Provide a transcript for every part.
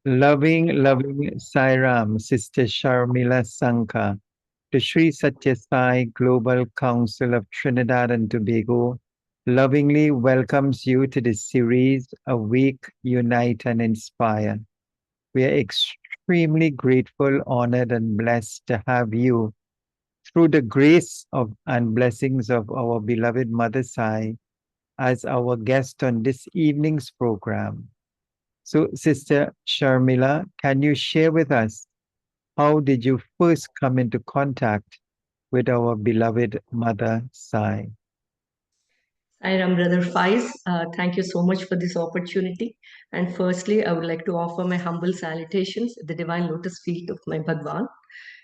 Loving Sairam, Sister Sharmila Sanka, the Sri Satya Sai Global Council of Trinidad and Tobago lovingly welcomes you to this series, Awake, Unite and Inspire. We are extremely grateful, honored, and blessed to have you through the grace of and blessings of our beloved Mother Sai as our guest on this evening's program. So, Sister Sharmila, can you share with us how did you first come into contact with our beloved Mother Sai? I am Brother Faiz. Thank you so much for this opportunity. And firstly, I would like to offer my humble salutations at the divine lotus feet of my Bhagwan.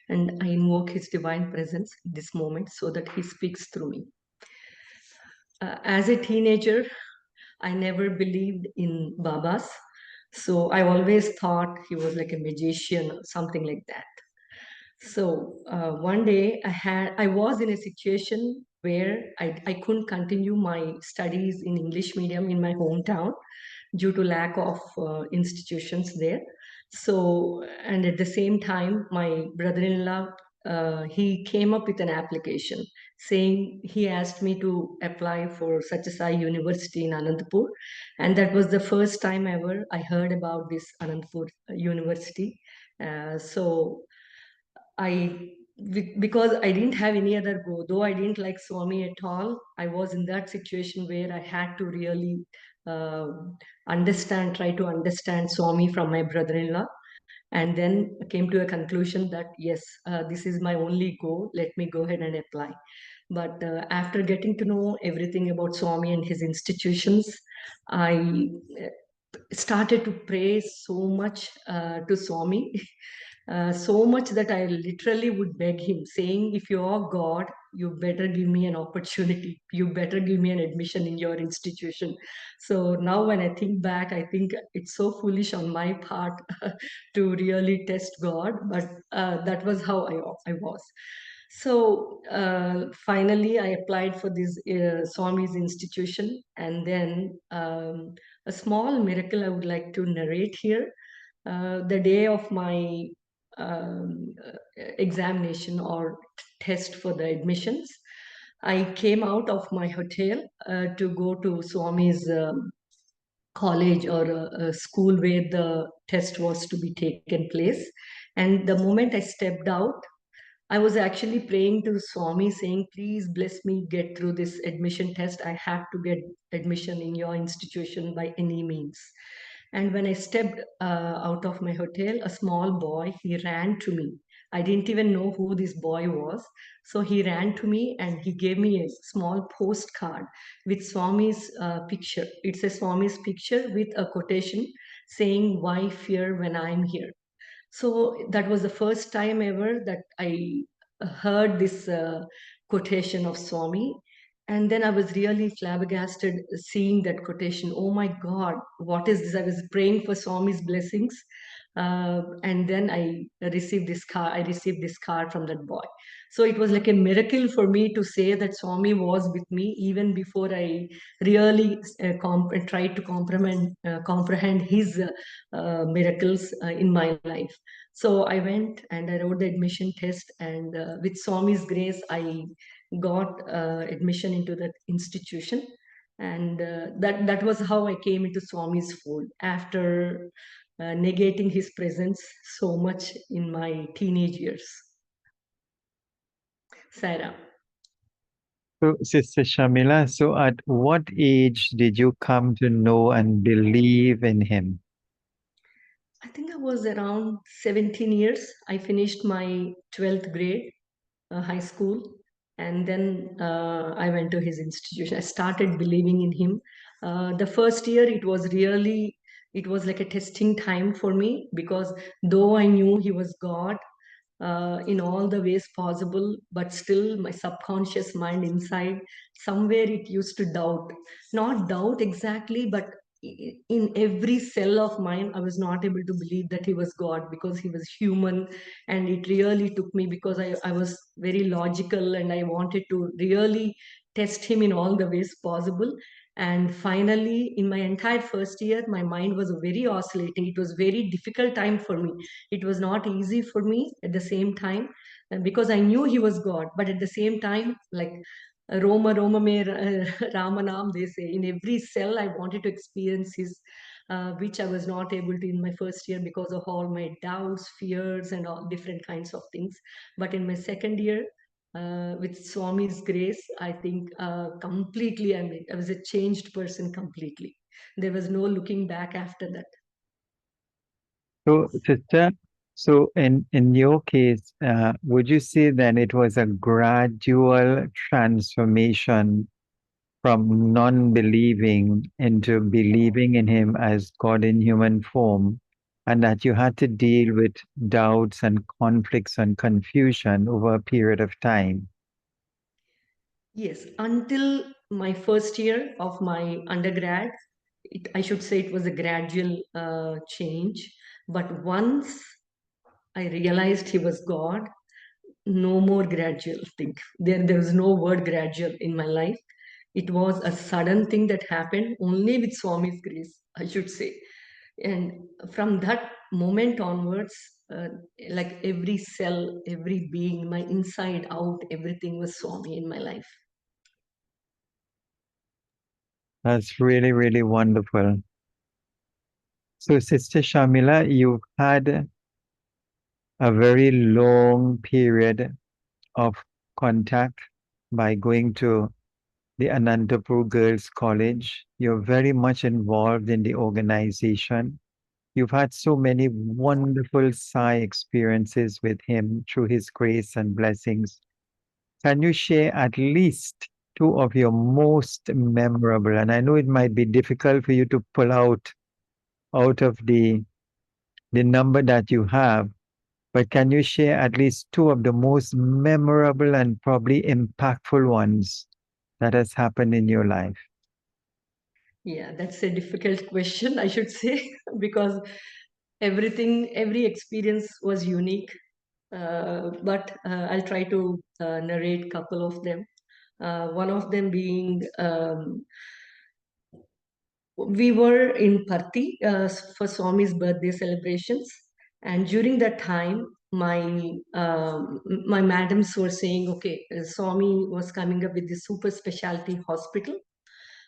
And I invoke his divine presence in this moment so that he speaks through me. As a teenager, I never believed in Babas. So I always thought he was like a magician or something like that. So one day I was in a situation where I couldn't continue my studies in English medium in my hometown due to lack of institutions there. So, and at the same time, my brother-in-law, he came up with an application saying he asked me to apply for Satyasai University in Anandapur. And that was the first time ever I heard about this Anandapur University. So because I didn't have any other go, though I didn't like Swami at all, I was in that situation where I had to really uh, try to understand Swami from my brother-in-law, and then came to a conclusion that yes, this is my only go. Let me go ahead and apply. But after getting to know everything about Swami and his institutions, I started to pray so much to Swami, so much that I literally would beg him, saying, if you're God, you better give me an opportunity. You better give me an admission in your institution. So now when I think back, I think it's so foolish on my part to really test God, but that was how I was. So finally, I applied for this Swami's institution, and then a small miracle I would like to narrate here. The day of my examination or test for the admissions, I came out of my hotel to go to Swami's college or a school where the test was to be taken place. And the moment I stepped out, I was actually praying to Swami saying, please bless me get through this admission test. I have to get admission in your institution by any means. And when I stepped out of my hotel, a small boy, he ran to me. I didn't even know who this boy was. So he ran to me and he gave me a small postcard with Swami's picture. It's a Swami's picture with a quotation saying, why fear when I'm here? So that was the first time ever that I heard this quotation of Swami. And then I was really flabbergasted seeing that quotation. Oh my God, what is this? I was praying for Swami's blessings. And then I received this card. I received this card from that boy. So it was like a miracle for me to say that Swami was with me even before I really tried to comprehend his miracles in my life. So I went and I wrote the admission test, and with Swami's grace, I got admission into that institution, and that was how I came into Swami's fold after negating his presence so much in my teenage years. Sarah. So, Sister Shamila, so at what age did you come to know and believe in him? I think I was around 17 years. I finished my 12th grade high school, and then I went to his institution. I started believing in him. The first year, it was like a testing time for me, because though I knew he was God in all the ways possible, but still my subconscious mind inside, somewhere it used to doubt. Not doubt exactly, but in every cell of mine, I was not able to believe that he was God, because he was human. And it really took me, because I was very logical and I wanted to really test him in all the ways possible. And finally, in my entire first year, my mind was very oscillating. It was very difficult time for me. It was not easy for me at the same time, because I knew he was God, but at the same time, like Roma Roma me Ramanam, they say, in every cell I wanted to experience his, which I was not able to in my first year because of all my doubts, fears, and all different kinds of things. But in my second year, with Swami's grace, I think completely, I mean, I was a changed person completely. There was no looking back after that. So, sister, so in your case, would you say then it was a gradual transformation from non-believing into believing in him as God in human form, and that you had to deal with doubts and conflicts and confusion over a period of time? Yes, until my first year of my undergrad, I should say it was a gradual change. But once I realized he was God, no more gradual thing. There was no word gradual in my life. It was a sudden thing that happened only with Swami's grace, I should say. And from that moment onwards, like every cell, every being, my inside out, everything was Swami in my life. That's really, really wonderful. So, Sister Shamila, you've had a very long period of contact by going to the Anantapur Girls College. You're very much involved in the organization. You've had so many wonderful Sai experiences with him through his grace and blessings. Can you share at least two of your most memorable? And I know it might be difficult for you to pull out of the number that you have, but can you share at least two of the most memorable and probably impactful ones that has happened in your life? Yeah, that's a difficult question, I should say, because every experience was unique. But I'll try to narrate couple of them. One of them being, we were in Parthi for Swami's birthday celebrations, and during that time, my madams were saying, okay, Swami was coming up with this super specialty hospital.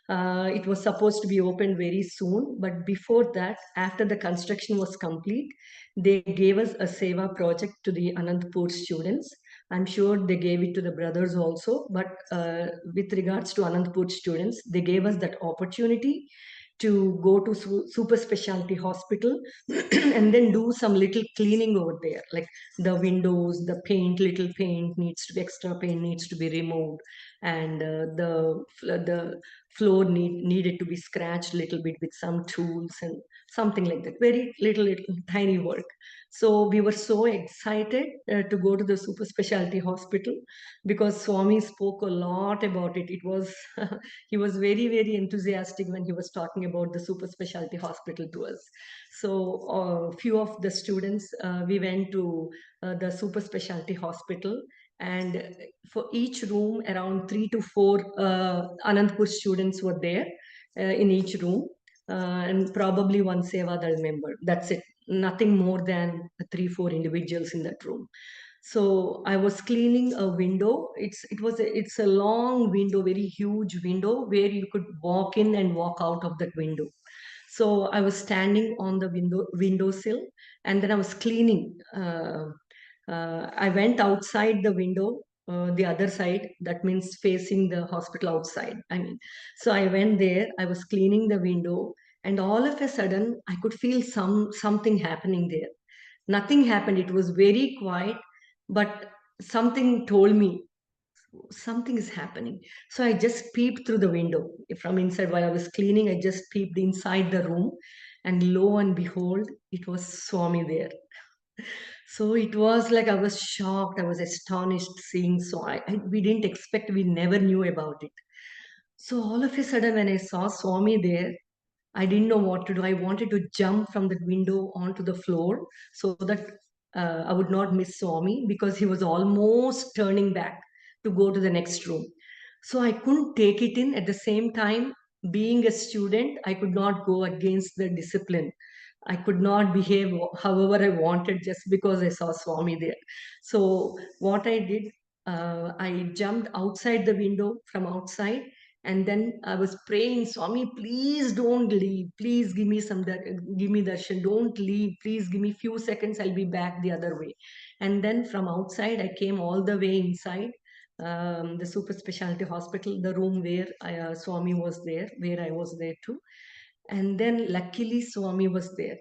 It was supposed to be opened very soon, but before that, after the construction was complete, they gave us a Seva project to the Anantapur students. I'm sure they gave it to the brothers also, but with regards to Anantapur students, they gave us that opportunity to go to super specialty hospital and then do some little cleaning over there, like the windows, the paint, little paint needs to be, extra paint needs to be removed, and the floor needed to be scratched a little bit with some tools and something like that. Very little tiny work. So we were so excited to go to the super specialty hospital because Swami spoke a lot about it. It was he was very enthusiastic when he was talking about the super specialty hospital to us. So a few of the students, we went to the super specialty hospital, and for each room around 3 to 4 Anandpur students were there in each room, and probably one Sevadal member. That's it. Nothing more than 3 4 individuals in that room. So I was cleaning a window. It's a long window, very huge window where you could walk in and walk out of that window. So I was standing on the windowsill, and then I was cleaning. I went outside the window, the other side. That means facing the hospital outside. I mean, so I went there. I was cleaning the window, and all of a sudden, I could feel something happening there. Nothing happened. It was very quiet, but something told me something is happening. So I just peeped through the window from inside while I was cleaning. I just peeped inside the room, and lo and behold, it was Swami there. So it was like I was shocked, I was astonished seeing. So we didn't expect, we never knew about it. So all of a sudden, when I saw Swami there, I didn't know what to do. I wanted to jump from the window onto the floor so that I would not miss Swami because he was almost turning back to go to the next room. So I couldn't take it in. At the same time, being a student, I could not go against the discipline. I could not behave however I wanted just because I saw Swami there. So what I did, I jumped outside the window from outside, and then I was praying, Swami, please don't leave. Please give me give me darshan. Don't leave. Please give me few seconds. I'll be back the other way. And then from outside, I came all the way inside the super specialty hospital, the room where Swami was there, where I was there too. And then luckily Swami was there.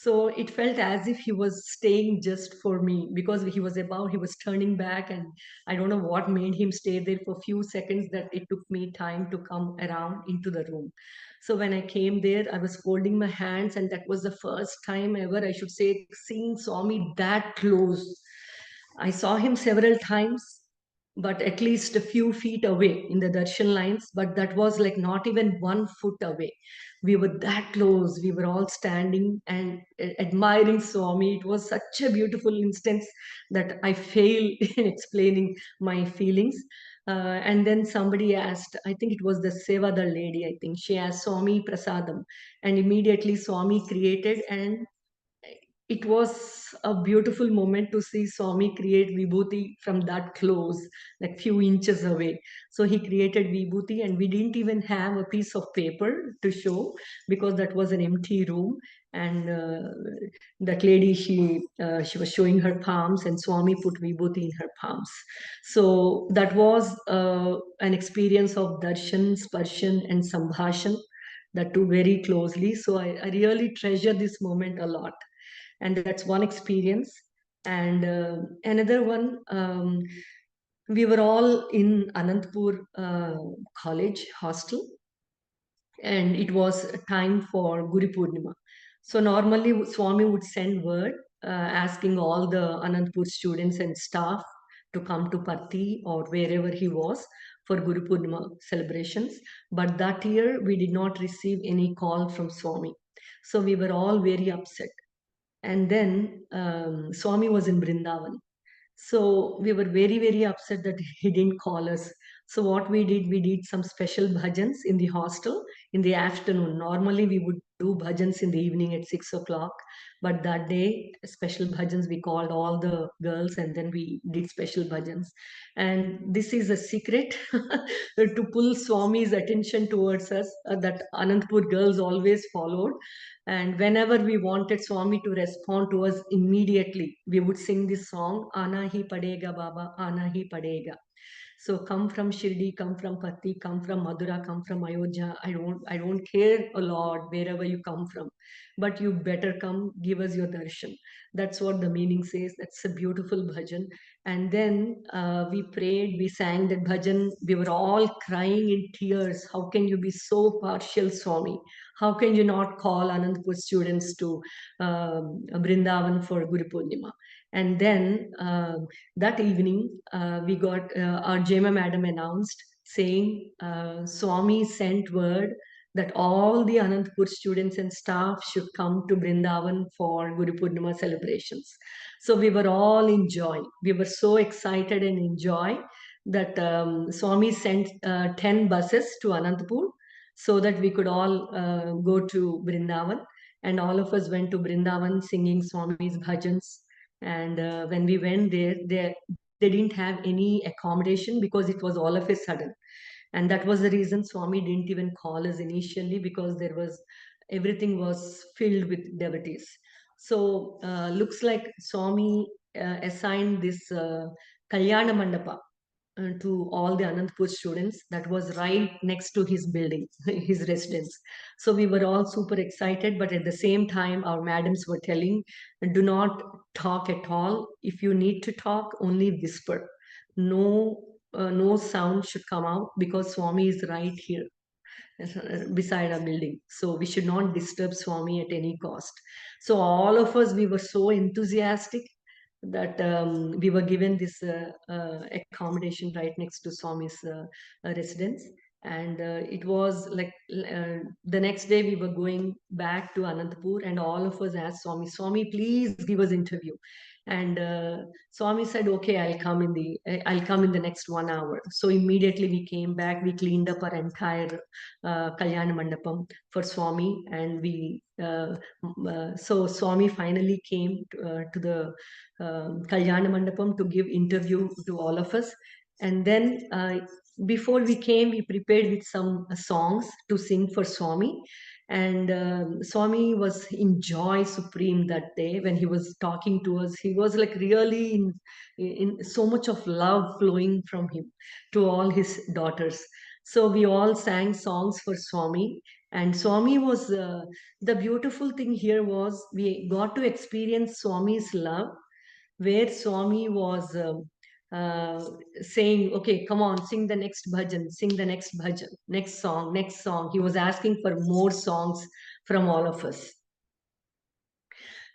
So it felt as if he was staying just for me because he was turning back, and I don't know what made him stay there for a few seconds that it took me time to come around into the room. So when I came there, I was folding my hands, and that was the first time ever, I should say, seeing Swami that close. I saw him several times, but at least a few feet away in the darshan lines, but that was like not even 1 foot away. We were that close. We were all standing and admiring Swami. It was such a beautiful instance that I fail in explaining my feelings. And then somebody asked, I think it was the Sevadar lady, I think she asked Swami Prasadam, and immediately Swami created, and it was a beautiful moment to see Swami create Vibhuti from that close, like few inches away. So he created Vibhuti, and we didn't even have a piece of paper to show because that was an empty room. And that lady, she was showing her palms, and Swami put Vibhuti in her palms. So that was an experience of darshan, sparshan, and sambhashan, that two very closely. So I really treasure this moment a lot, and that's one experience. And another one, we were all in Anantapur college hostel, and it was a time for Guru Purnima. So normally Swami would send word asking all the Anantapur students and staff to come to Patti or wherever he was for Guru Purnima celebrations. But that year we did not receive any call from Swami. So we were all very upset. And then Swami was in Brindavan. So we were very, very upset that he didn't call us. So what we did some special bhajans in the hostel in the afternoon. Normally we would do bhajans in the evening at 6 o'clock, but that day special bhajans, we called all the girls and then we did special bhajans. And this is a secret to pull Swami's attention towards us, that Anantapur girls always followed. And whenever we wanted Swami to respond to us immediately, we would sing this song, Ana hi padega Baba, Ana hi padega. So come from Shirdi, come from Patti, come from Madura, come from Ayodhya. I don't care a lot wherever you come from, but you better come, give us your darshan. That's what the meaning says. That's a beautiful bhajan. And then we prayed, we sang that bhajan. We were all crying in tears. How can you be so partial, Swami? How can you not call Anandpur students to Brindavan for Guru Purnima? And then that evening, we got our JMA madam announced saying Swami sent word that all the Anantapur students and staff should come to Brindavan for Guru Purnima celebrations. So we were all in joy. We were so excited and in joy that Swami sent 10 buses to Anantapur so that we could all go to Brindavan. And all of us went to Brindavan singing Swami's bhajans. And when we went there, they didn't have any accommodation because it was all of a sudden. And that was the reason Swami didn't even call us initially, because everything was filled with devotees. So looks like Swami assigned this Kalyana Mandapa to all the Anantapur students that was right next to his building, his residence. So we were all super excited, but at the same time, our madams were telling, do not talk at all. If you need to talk, only whisper. No sound should come out because Swami is right here beside our building. So we should not disturb Swami at any cost. So all of us, we were so enthusiastic that we were given this accommodation right next to Swami's residence. And it was like the next day we were going back to Anantapur, and all of us asked Swami, Swami, please give us interview. And Swami said, okay, I'll come in the next 1 hour. So immediately we came back, we cleaned up our entire Kalyana Mandapam for Swami. And so Swami finally came to the Kalyana Mandapam to give interview to all of us. And then before we came, we prepared with some songs to sing for Swami. And Swami was in joy supreme that day when he was talking to us. He was like really in so much of love flowing from him to all his daughters. So we all sang songs for Swami. And Swami was the beautiful thing here was we got to experience Swami's love, where Swami was uh, saying, okay, come on, sing the next bhajan, sing the next bhajan, next song, next song. He was asking for more songs from all of us.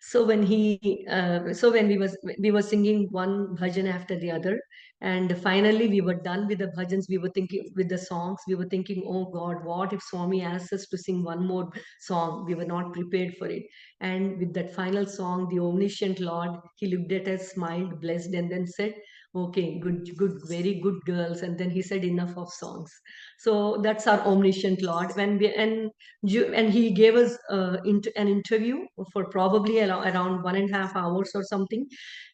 So when we were singing one bhajan after the other, and finally we were done with the bhajans. We were thinking with the songs. We were thinking, oh God, what if Swami asks us to sing one more song? We were not prepared for it. And with that final song, the omniscient Lord, he looked at us, smiled, blessed, and then said, "Okay, good, good, very good girls." And then he said, "Enough of songs." So that's our omniscient Lord. And he gave us an interview for probably around 1.5 hours or something.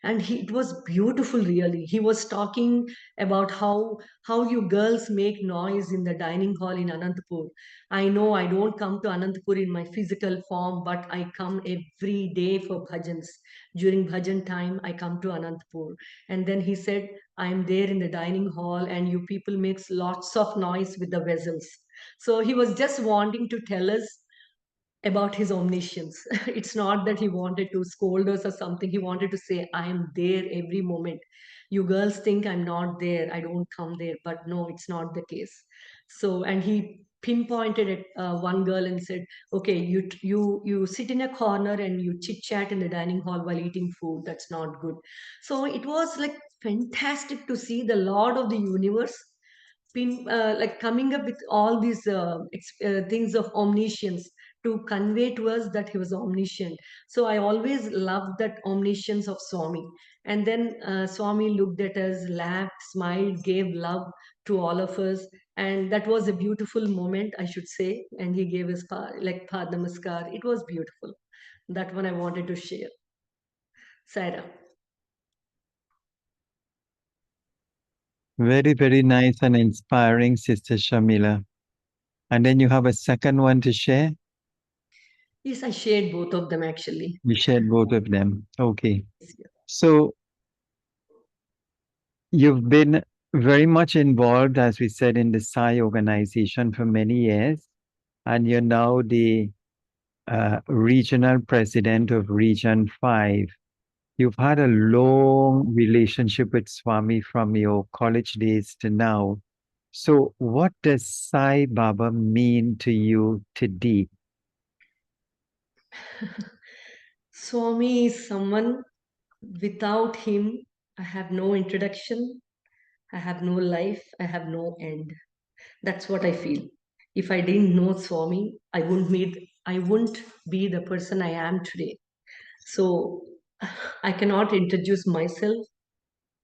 And it was beautiful, really. He was talking about how you girls make noise in the dining hall in Anantapur. I know I don't come to Anantapur in my physical form, but I come every day for bhajans. During bhajan time I come to Anantapur. And then he said, I am there in the dining hall and you people makes lots of noise with the vessels. So he was just wanting to tell us about his omniscience. It's not that he wanted to scold us or something. He wanted to say, I am there every moment. You girls think I'm not there, I don't come there. But no, it's not the case. So, and he pinpointed at one girl and said, okay, you sit in a corner and you chit chat in the dining hall while eating food. That's not good. So it was like fantastic to see the Lord of the universe like coming up with all these things of omniscience to convey to us that he was omniscient. So I always loved that omniscience of Swami. And then Swami looked at us, laughed, smiled, gave love to all of us. And that was a beautiful moment, I should say. And he gave us like Namaskar. It was beautiful. That one I wanted to share. Saira. Very, very nice and inspiring, Sister Shamila. And then you have a second one to share? Yes, I shared both of them actually. You shared both of them. Okay. Yes, yes. So you've been very much involved, as we said, in the Sai organization for many years, and you're now the regional president of Region 5. You've had a long relationship with Swami from your college days to now. So, what does Sai Baba mean to you today? Swami is someone, without him, I have no introduction, I have no life, I have no end. That's what I feel. If I didn't know Swami, I wouldn't be the person I am today. So I cannot introduce myself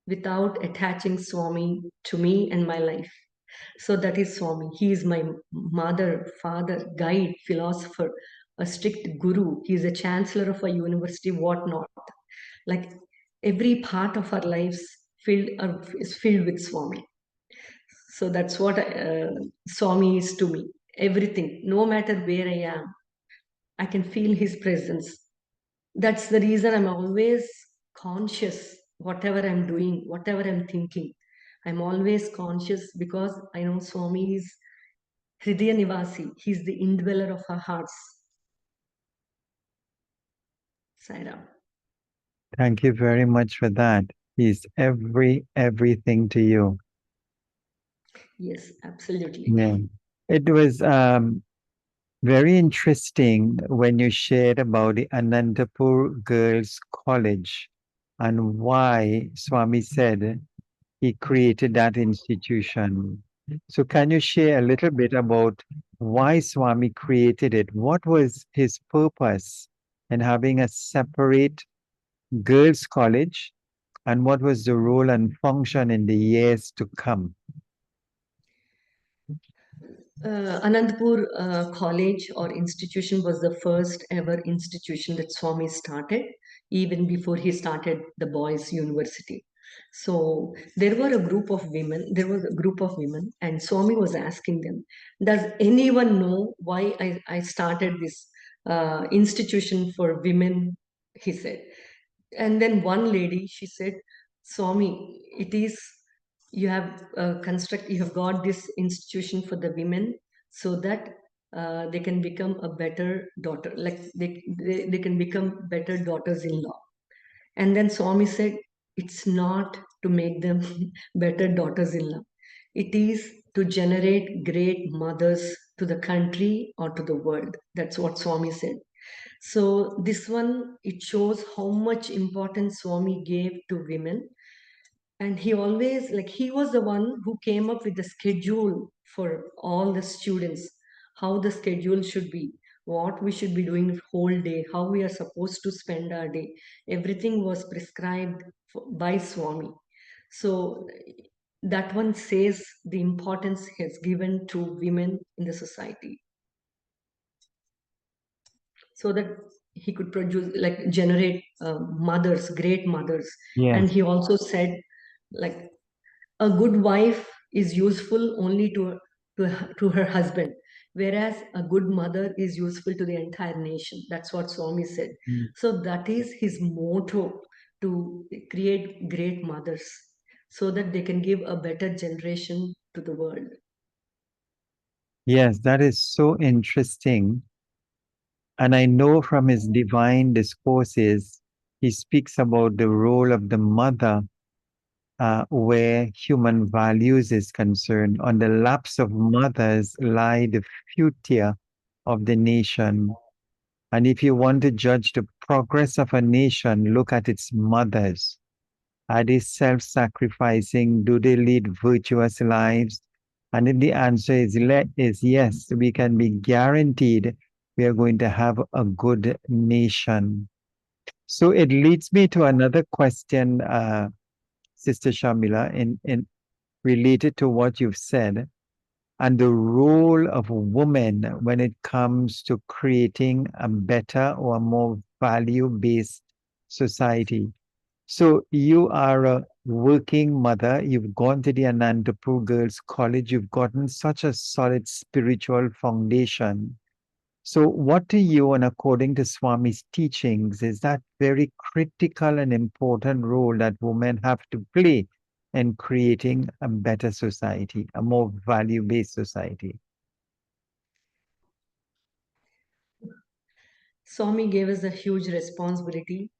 without attaching Swami to me and my life. So that is Swami. He is my mother, father, guide, philosopher, a strict guru. He is a chancellor of a university, whatnot. Like every part of our lives is filled with Swami. So that's what Swami is to me. Everything, no matter where I am, I can feel his presence. That's the reason I'm always conscious, whatever I'm doing, whatever I'm thinking. I'm always conscious because I know Swami is Hridaya Nivasi. He's the indweller of our hearts. Saira. Thank you very much for that. He's everything to you. Yes, absolutely. Yeah. It was very interesting when you shared about the Anantapur Girls College and why Swami said he created that institution. So, can you share a little bit about why Swami created it? What was his purpose in having a separate girls' college, and what was the role and function in the years to come? Anandpur College or institution was the first ever institution that Swami started, even before he started the boys' university. So there was a group of women, and Swami was asking them, does anyone know why I started this institution for women? He said. And then one lady, she said, Swami, it is you have got this institution for the women so that they can become a better daughter, like they can become better daughters-in-law. And then Swami said, it's not to make them better daughters-in-law. It is to generate great mothers to the country or to the world. That's what Swami said. So this one, it shows how much importance Swami gave to women. And he always, like, he was the one who came up with the schedule for all the students, how the schedule should be, what we should be doing whole day, how we are supposed to spend our day. Everything was prescribed by Swami. So that one says the importance he has given to women in the society, so that he could produce, like, generate mothers, great mothers. And Yes. he also said, like, a good wife is useful only to her husband, whereas a good mother is useful to the entire nation. That's what Swami said. Mm. So that is his motto, to create great mothers so that they can give a better generation to the world. Yes, that is so interesting. And I know from his divine discourses, he speaks about the role of the mother where human values is concerned. On the laps of mothers lie the future of the nation. And if you want to judge the progress of a nation, look at its mothers. Are they self sacrificing? Do they lead virtuous lives? And if the answer is yes, we can be guaranteed we are going to have a good nation. So it leads me to another question, Sister Shamila, in related to what you've said and the role of women when it comes to creating a better or a more value based society. So you are a working mother. You've gone to the Anantapur Girls College. You've gotten such a solid spiritual foundation. So what to you, and according to Swami's teachings, is that very critical and important role that women have to play in creating a better society, a more value-based society? Swami gave us a huge responsibility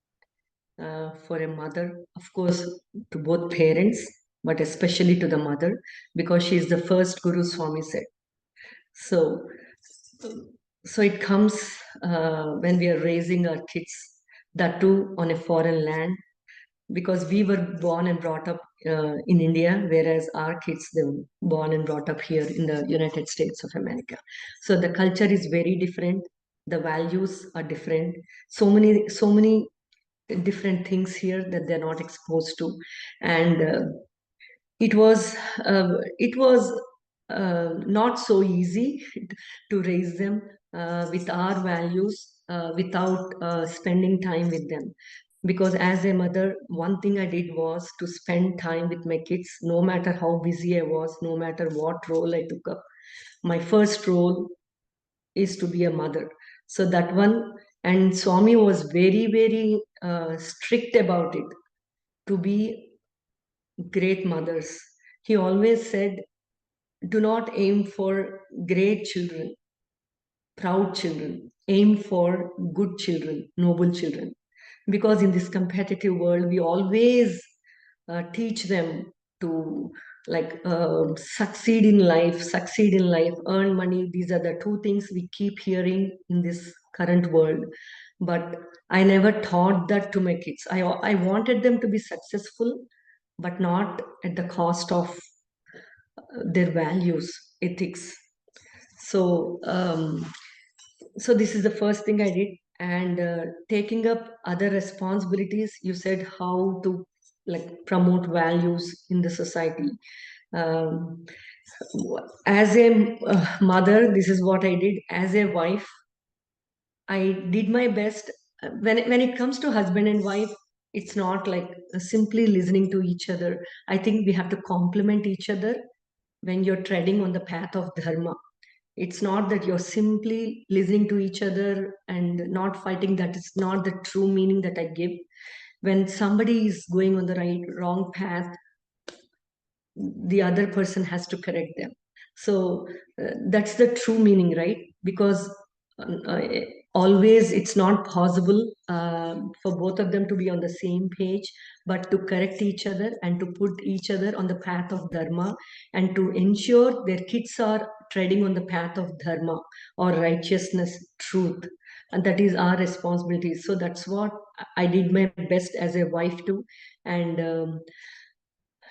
for a mother, of course, to both parents, but especially to the mother, because she is the first guru, Swami said. So, so it comes when we are raising our kids, that too on a foreign land, because we were born and brought up in India, whereas our kids, they were born and brought up here in the United States of America. So the culture is very different. The values are different. So many different things here that they're not exposed to. And it was not so easy to raise them with our values without spending time with them, because as a mother, one thing I did was to spend time with my kids, no matter how busy I was, no matter what role I took up. My first role is to be a mother. So that one, and Swami was very, very strict about it, to be great mothers. He always said, do not aim for great children, proud children. Aim for good children, noble children. Because in this competitive world, we always teach them to, like, succeed in life, earn money. These are the two things we keep hearing in this current world. But I never taught that to my kids. I wanted them to be successful, but not at the cost of their values, ethics. So, so this is the first thing I did. and taking up other responsibilities. You said how to like promote values in the society. um, as a mother, this is what I did. As a wife, I did my best. When it comes to husband and wife, it's not like simply listening to each other. I think we have to complement each other when you're treading on the path of dharma. It's not that you're simply listening to each other and not fighting. That is not the true meaning that I give. When somebody is going on the wrong path, the other person has to correct them. So that's the true meaning, right? Because uh, always it's not possible for both of them to be on the same page, but to correct each other and to put each other on the path of dharma, and to ensure their kids are treading on the path of dharma or righteousness, truth. And that is our responsibility. So that's what I did my best as a wife too. And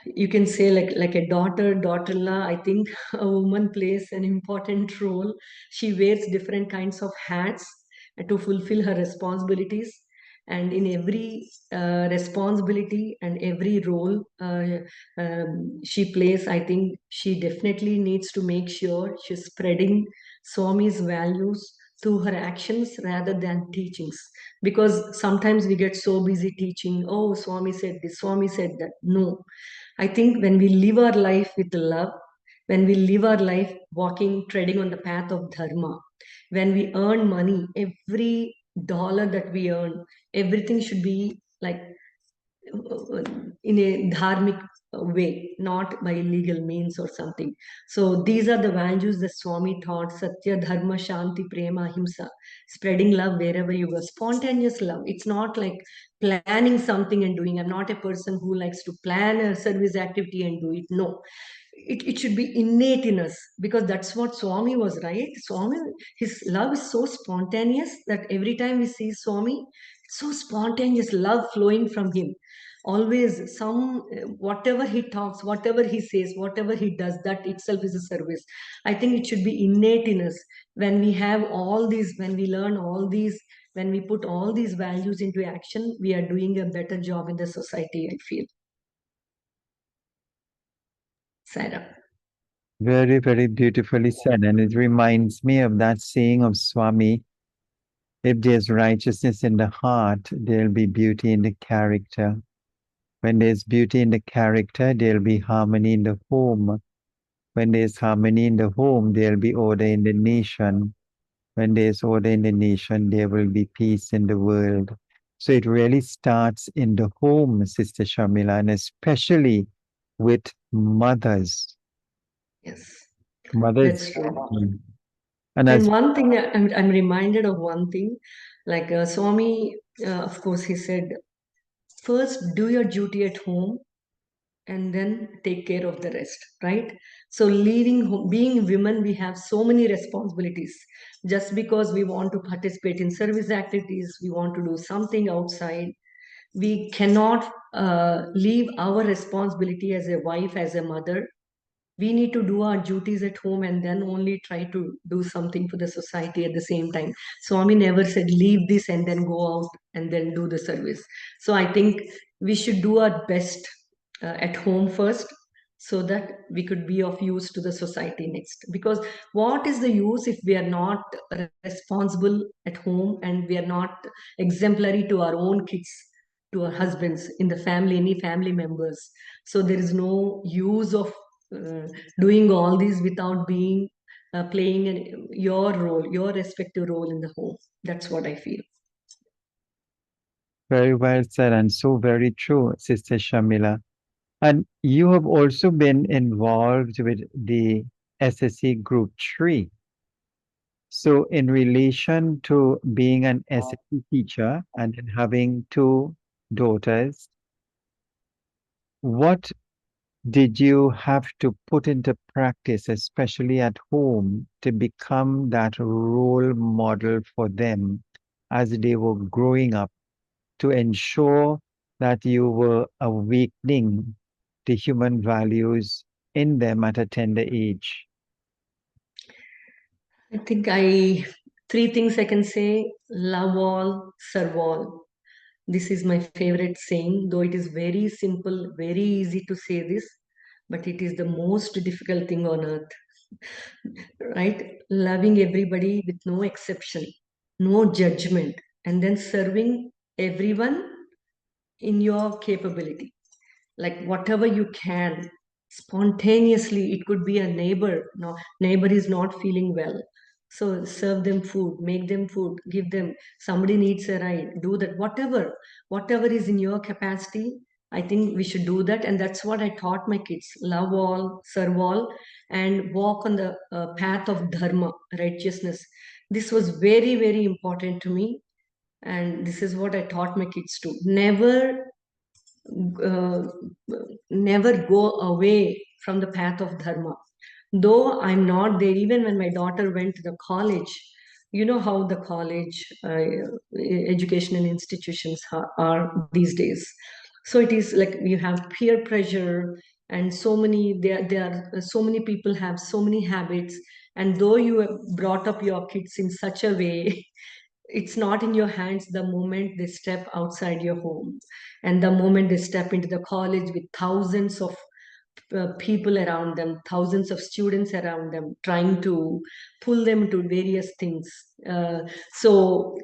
you can say like a daughter-in-law. I think a woman plays an important role. She wears different kinds of hats to fulfill her responsibilities, and in every responsibility and every role she plays, I think she definitely needs to make sure she's spreading Swami's values through her actions rather than teachings. Because sometimes we get so busy teaching, oh, Swami said this, Swami said that. No, I think when we live our life with love, when we live our life walking, treading on the path of dharma, when we earn money, every dollar that we earn, everything should be like in a dharmic way, not by legal means or something. So these are the values that Swami taught: Satya, Dharma, Shanti, Prema, Ahimsa. Spreading love wherever you go. Spontaneous love. It's not like planning something and doing. I'm not a person who likes to plan a service activity and do it. No, it should be innate in us, because that's what Swami was, right? Swami, his love is so spontaneous that every time we see Swami, so spontaneous love flowing from him. Always some whatever he talks, whatever he says, whatever he does, that itself is a service. I think it should be innate in us. When we have all these, when we learn all these, when we put all these values into action, we are doing a better job in the society, I feel. Sarah. Very, very beautifully said. And it reminds me of that saying of Swami, if there's righteousness in the heart, there'll be beauty in the character. When there's beauty in the character, there'll be harmony in the home. When there's harmony in the home, there'll be order in the nation. When there's order in the nation, there will be peace in the world. So it really starts in the home, Sister Sharmila, and especially with mothers. Yes, Mothers. that's true. Mm. And And as one thing I'm reminded of one thing, like Swami, of course, he said, first do your duty at home and then take care of the rest, right? So leaving home, being women, we have so many responsibilities. Just because we want to participate in service activities, we want to do something outside, we cannot leave our responsibility as a wife, as a mother. We need to do our duties at home and then only try to do something for the society at the same time. Swami never said leave this and then go out and then do the service. So I think we should do our best at home first, so that we could be of use to the society next. Because what is the use if we are not responsible at home and we are not exemplary to our own kids, to our husbands, in the family, any family members? So there is no use of uh, doing all these without being playing your role, your respective role in the home. That's what I feel. very well said and so very true, Sister Shamila. And you have also been involved with the SSC Group 3. So, in relation to being an SSC teacher and then having two daughters, what did you have to put into practice, especially at home, to become that role model for them as they were growing up, to ensure that you were awakening the human values in them at a tender age? I think I three things I can say: love all, serve all. This is my favorite saying, though it is very simple, very easy to say this, but it is the most difficult thing on earth, right? Loving everybody with no exception, no judgment, and then serving everyone in your capability, like whatever you can spontaneously. It could be a neighbor, no neighbor is not feeling well, so serve them food, make them food, give them. Somebody needs a ride, do that. Whatever is in your capacity, I think we should do that. And that's what I taught my kids: love all, serve all, and walk on the path of dharma, righteousness. This was very, very important to me, and this is what I taught my kids to uh, never go away from the path of dharma. Though I'm not there, even when my daughter went to the college, you know how the college educational institutions are these days. So it is like you have peer pressure, and so many there are so many people have so many habits. And though you have brought up your kids in such a way, it's not in your hands the moment they step outside your home, and the moment they step into the college with thousands of people around them, thousands of students around them, trying to pull them to various things. So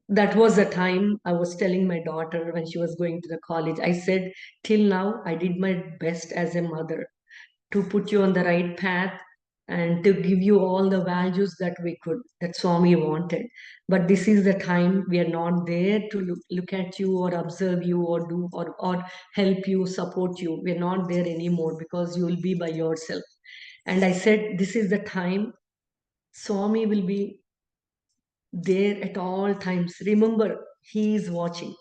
that was a time I was telling my daughter when she was going to the college. I said, till now, I did my best as a mother to put you on the right path and to give you all the values that we could, that Swami wanted. But this is the time we are not there to look at you or observe you or do or help you, support you. We're not there anymore because you will be by yourself. And I said, this is the time Swami will be there at all times. Remember, he is watching.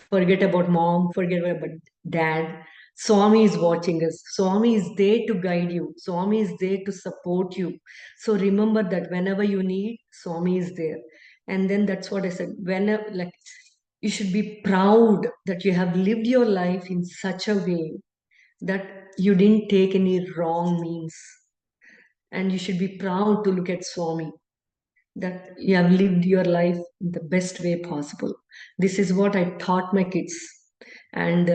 Forget about mom, forget about dad. Swami is watching us. Swami is there to guide you. Swami is there to support you. So remember that whenever you need, Swami is there. And then that's what I said. Whenever, like, you should be proud that you have lived your life in such a way that you didn't take any wrong means. And you should be proud to look at Swami, that you have lived your life in the best way possible. This is what I taught my kids. And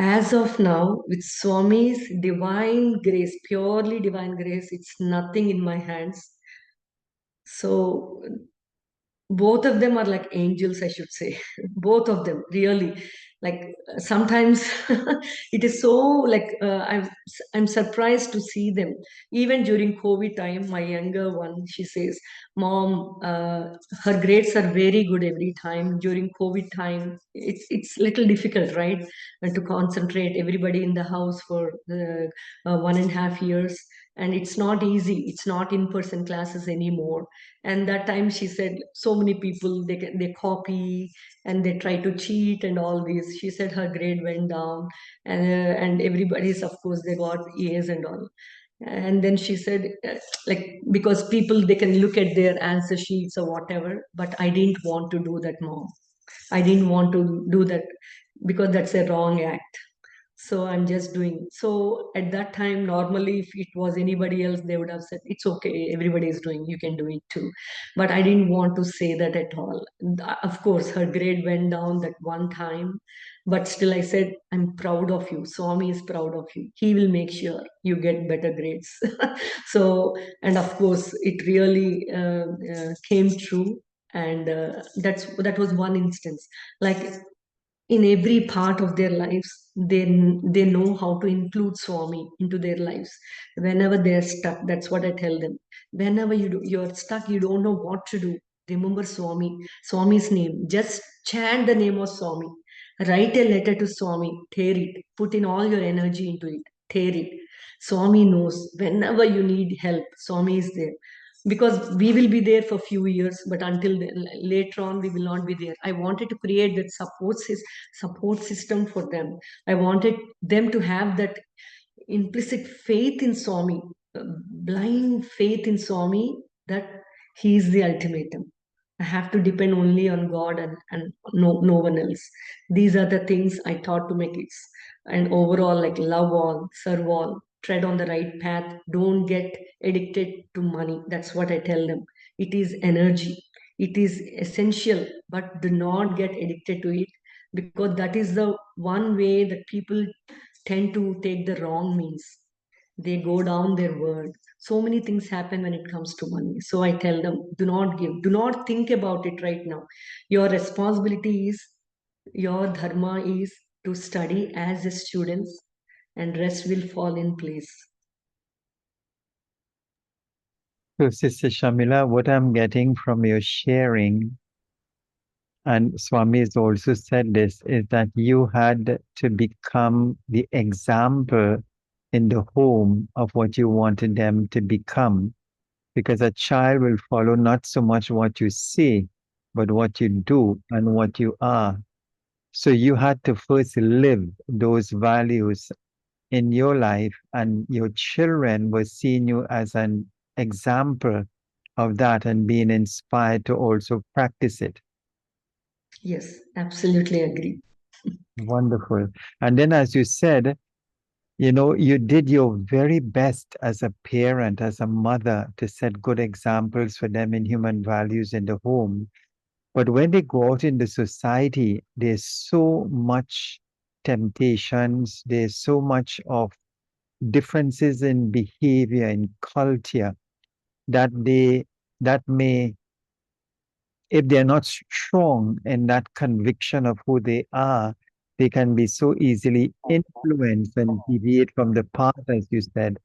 as of now, with Swami's divine grace, purely divine grace, it's nothing in my hands. So both of them are like angels, I should say. Both of them, really. Like sometimes it is so like I'm surprised to see them. Even during COVID time, my younger one, she says, mom, her grades are very good every time. During COVID time, it's little difficult, right? And to concentrate, everybody in the house for the 1.5 years, and it's not easy. It's not in-person classes anymore. And that time she said, so many people, they copy and they try to cheat and all this. She said her grade went down, and everybody's, of course, they got A's and all. And then she said, like, because people, they can look at their answer sheets or whatever, but I didn't want to do that, mom. I didn't want to do that because that's a wrong act. So I'm just doing. So at that time, normally, if it was anybody else, they would have said, it's okay, everybody is doing, you can do it too. But I didn't want to say that at all. Of course, her grade went down that one time, but still I said, I'm proud of you. Swami is proud of you. He will make sure you get better grades. So, and of course, it really came true. And that was one instance. Like in every part of their lives, they know how to include Swami into their lives. Whenever they're stuck, that's what I tell them. Whenever you're stuck, you don't know what to do, remember Swami, Swami's name. Just chant the name of Swami. Write a letter to Swami, tear it, put in all your energy into it, tear it. Swami knows. Whenever you need help, Swami is there. Because we will be there for few years, but until then, later on, we will not be there. I wanted to create that support system for them. I wanted them to have that implicit faith in Swami, blind faith in Swami, that he is the ultimatum. I have to depend only on God, and no one else. These are the things I taught to my kids. And overall, like love all, serve all, tread on the right path, don't get addicted to money. That's what I tell them. It is energy. It is essential, but do not get addicted to it, because that is the one way that people tend to take the wrong means. They go down their word. So many things happen when it comes to money. So I tell them, do not give, do not think about it right now. Your responsibility is, your dharma is to study as a student, and rest will fall in place. So, Sister Shamila, what I'm getting from your sharing, and Swami has also said this, is that you had to become the example in the home of what you wanted them to become. Because a child will follow not so much what you say, but what you do and what you are. So you had to first live those values in your life, and your children were seeing you as an example of that and being inspired to also practice it. Yes, absolutely agree. Wonderful. And then, as you said, you did your very best as a parent, as a mother, to set good examples for them in human values in the home. But when they go out in the society, there's so much temptations, there's so much of differences in behavior, in culture, that they that may, if they're not strong in that conviction of who they are, they can be so easily influenced and deviate from the path, as you said.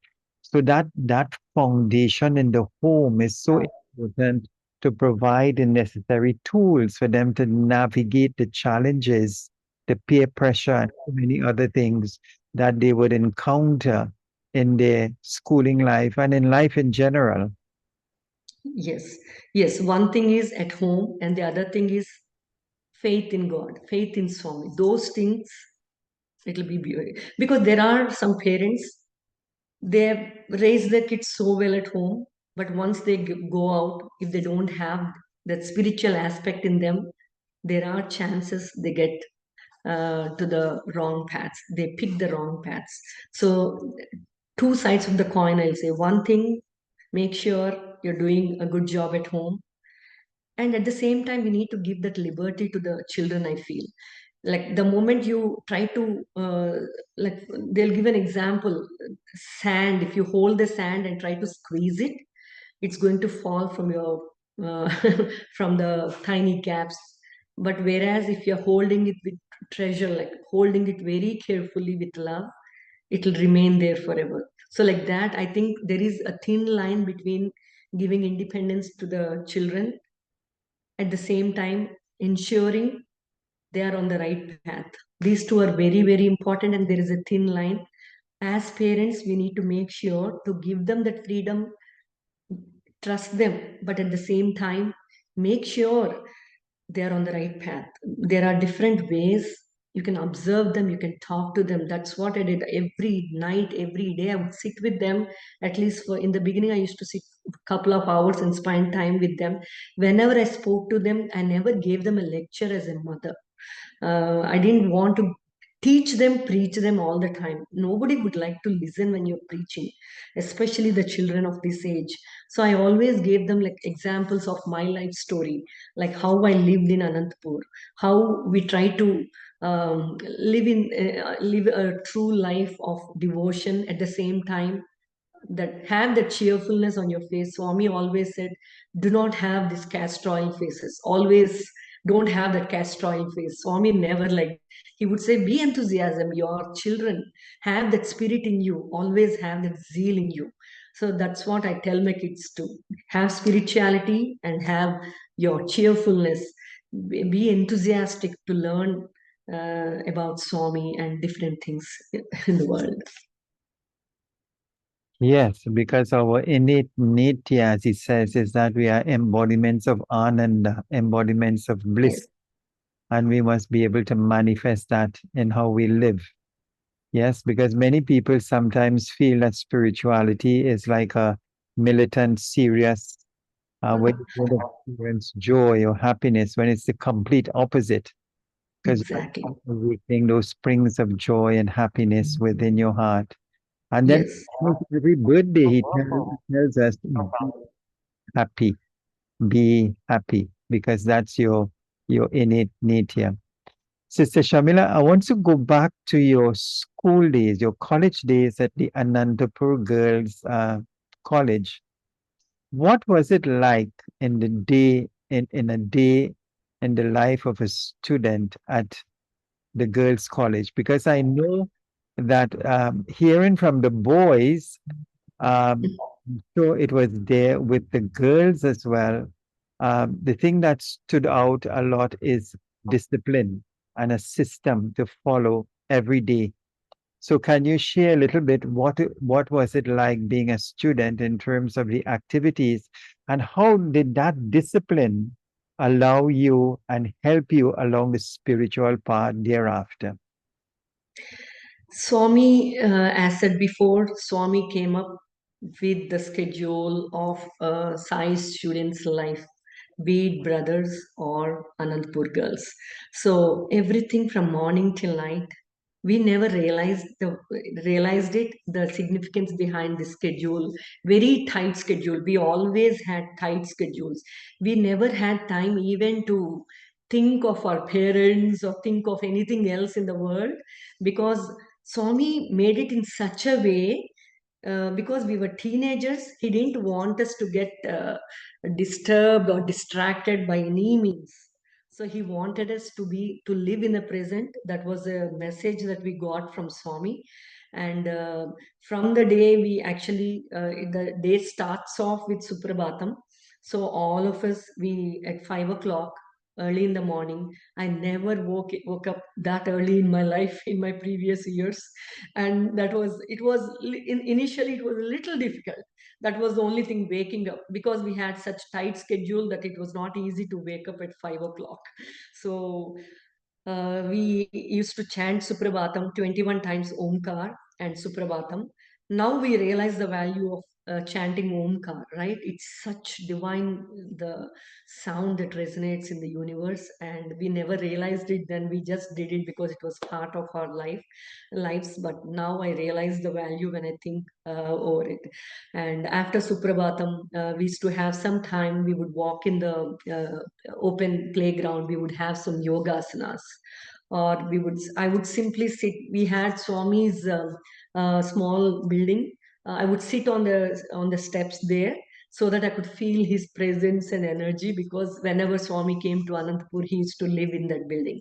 So that foundation in the home is so important, to provide the necessary tools for them to navigate the challenges, the peer pressure, and so many other things that they would encounter in their schooling life and in life in general. Yes, yes. One thing is at home, and the other thing is faith in God, faith in Swami. Those things, it'll be beautiful. Because there are some parents, they raise their kids so well at home, but once they go out, if they don't have that spiritual aspect in them, there are chances they get to the wrong paths. They pick the wrong paths. So, two sides of the coin, I'll say. One thing, make sure you're doing a good job at home, and at the same time we need to give that liberty to the children, I feel. Like the moment you try to like, they'll give an example. Sand, if you hold the sand and try to squeeze it, it's going to fall from your uh, from the tiny gaps. But whereas if you're holding it with treasure, like holding it very carefully with love, it'll remain there forever. So like that, I think there is a thin line between giving independence to the children, at the same time ensuring they are on the right path. These two are very, very important, and there is a thin line. As parents, we need to make sure to give them that freedom, trust them, but at the same time, make sure they are on the right path. There are different ways. You can observe them, you can talk to them. That's what I did every night, every day. I would sit with them. At least for in the beginning, I used to sit a couple of hours and spend time with them. Whenever I spoke to them, I never gave them a lecture as a mother. I didn't want to teach them, preach them all the time. Nobody would like to listen when you're preaching, especially the children of this age. So I always gave them like examples of my life story, like how I lived in Anantapur, how we try to live a true life of devotion, at the same time that have that cheerfulness on your face. Swami always said, do not have this castor oil faces. Always don't have that castor oil face. Swami never like, he would say, be enthusiasm. Your children have that spirit in you, always have that zeal in you. So that's what I tell my kids to have spirituality and have your cheerfulness. Be enthusiastic to learn about Swami and different things in the world. Yes, because our innate nature, as he says, is that we are embodiments of ananda, embodiments of Yes, bliss, and we must be able to manifest that in how we live. Yes, because many people sometimes feel that spirituality is like a militant, serious, way to experience joy or happiness, when it's the complete opposite. Because you're exactly. awakening those springs of joy and happiness within your heart. And then Yes. almost every birthday, he tells us to be happy. be happy because that's your innate nature. Sister Shamila, I want to go back to your school days, your college days at the Anantapur Girls College. What was it like in the day in a day in the life of a student at the girls' college? Because I know that hearing from the boys, um, so it was there with the girls as well. The thing that stood out a lot is discipline and a system to follow every day. So can you share a little bit what was it like being a student in terms of the activities and how did that discipline allow you and help you along the spiritual path thereafter? Swami, as said before, Swami came up with the schedule of a Sai student's life, be it brothers or Anandpur girls. So everything from morning till night, we never realized it, the significance behind the schedule, very tight schedule. We always had tight schedules. We never had time even to think of our parents or think of anything else in the world, because Swami made it in such a way, because we were teenagers, he didn't want us to get disturbed or distracted by any means. So he wanted us to live in the present. That was a message that we got from Swami. And from the day we actually, the day starts off with Suprabhatam. So all of us, we at 5 o'clock early in the morning. I never woke up that early in my life in my previous years, and initially it was a little difficult. That was the only thing, waking up, because we had such tight schedule that it was not easy to wake up at 5 o'clock. So we used to chant Suprabhatam 21 times Omkar and Suprabhatam. Now we realize the value of chanting Omkar, right? It's such divine, the sound that resonates in the universe, and we never realized it then. We just did it because it was part of our lives. But now I realize the value when I think over it. And after Suprabhatam, we used to have some time. We would walk in the open playground. We would have some yoga asanas, or I would simply sit. We had Swami's small building. I would sit on the steps there, so that I could feel his presence and energy, because whenever Swami came to Anantapur, he used to live in that building.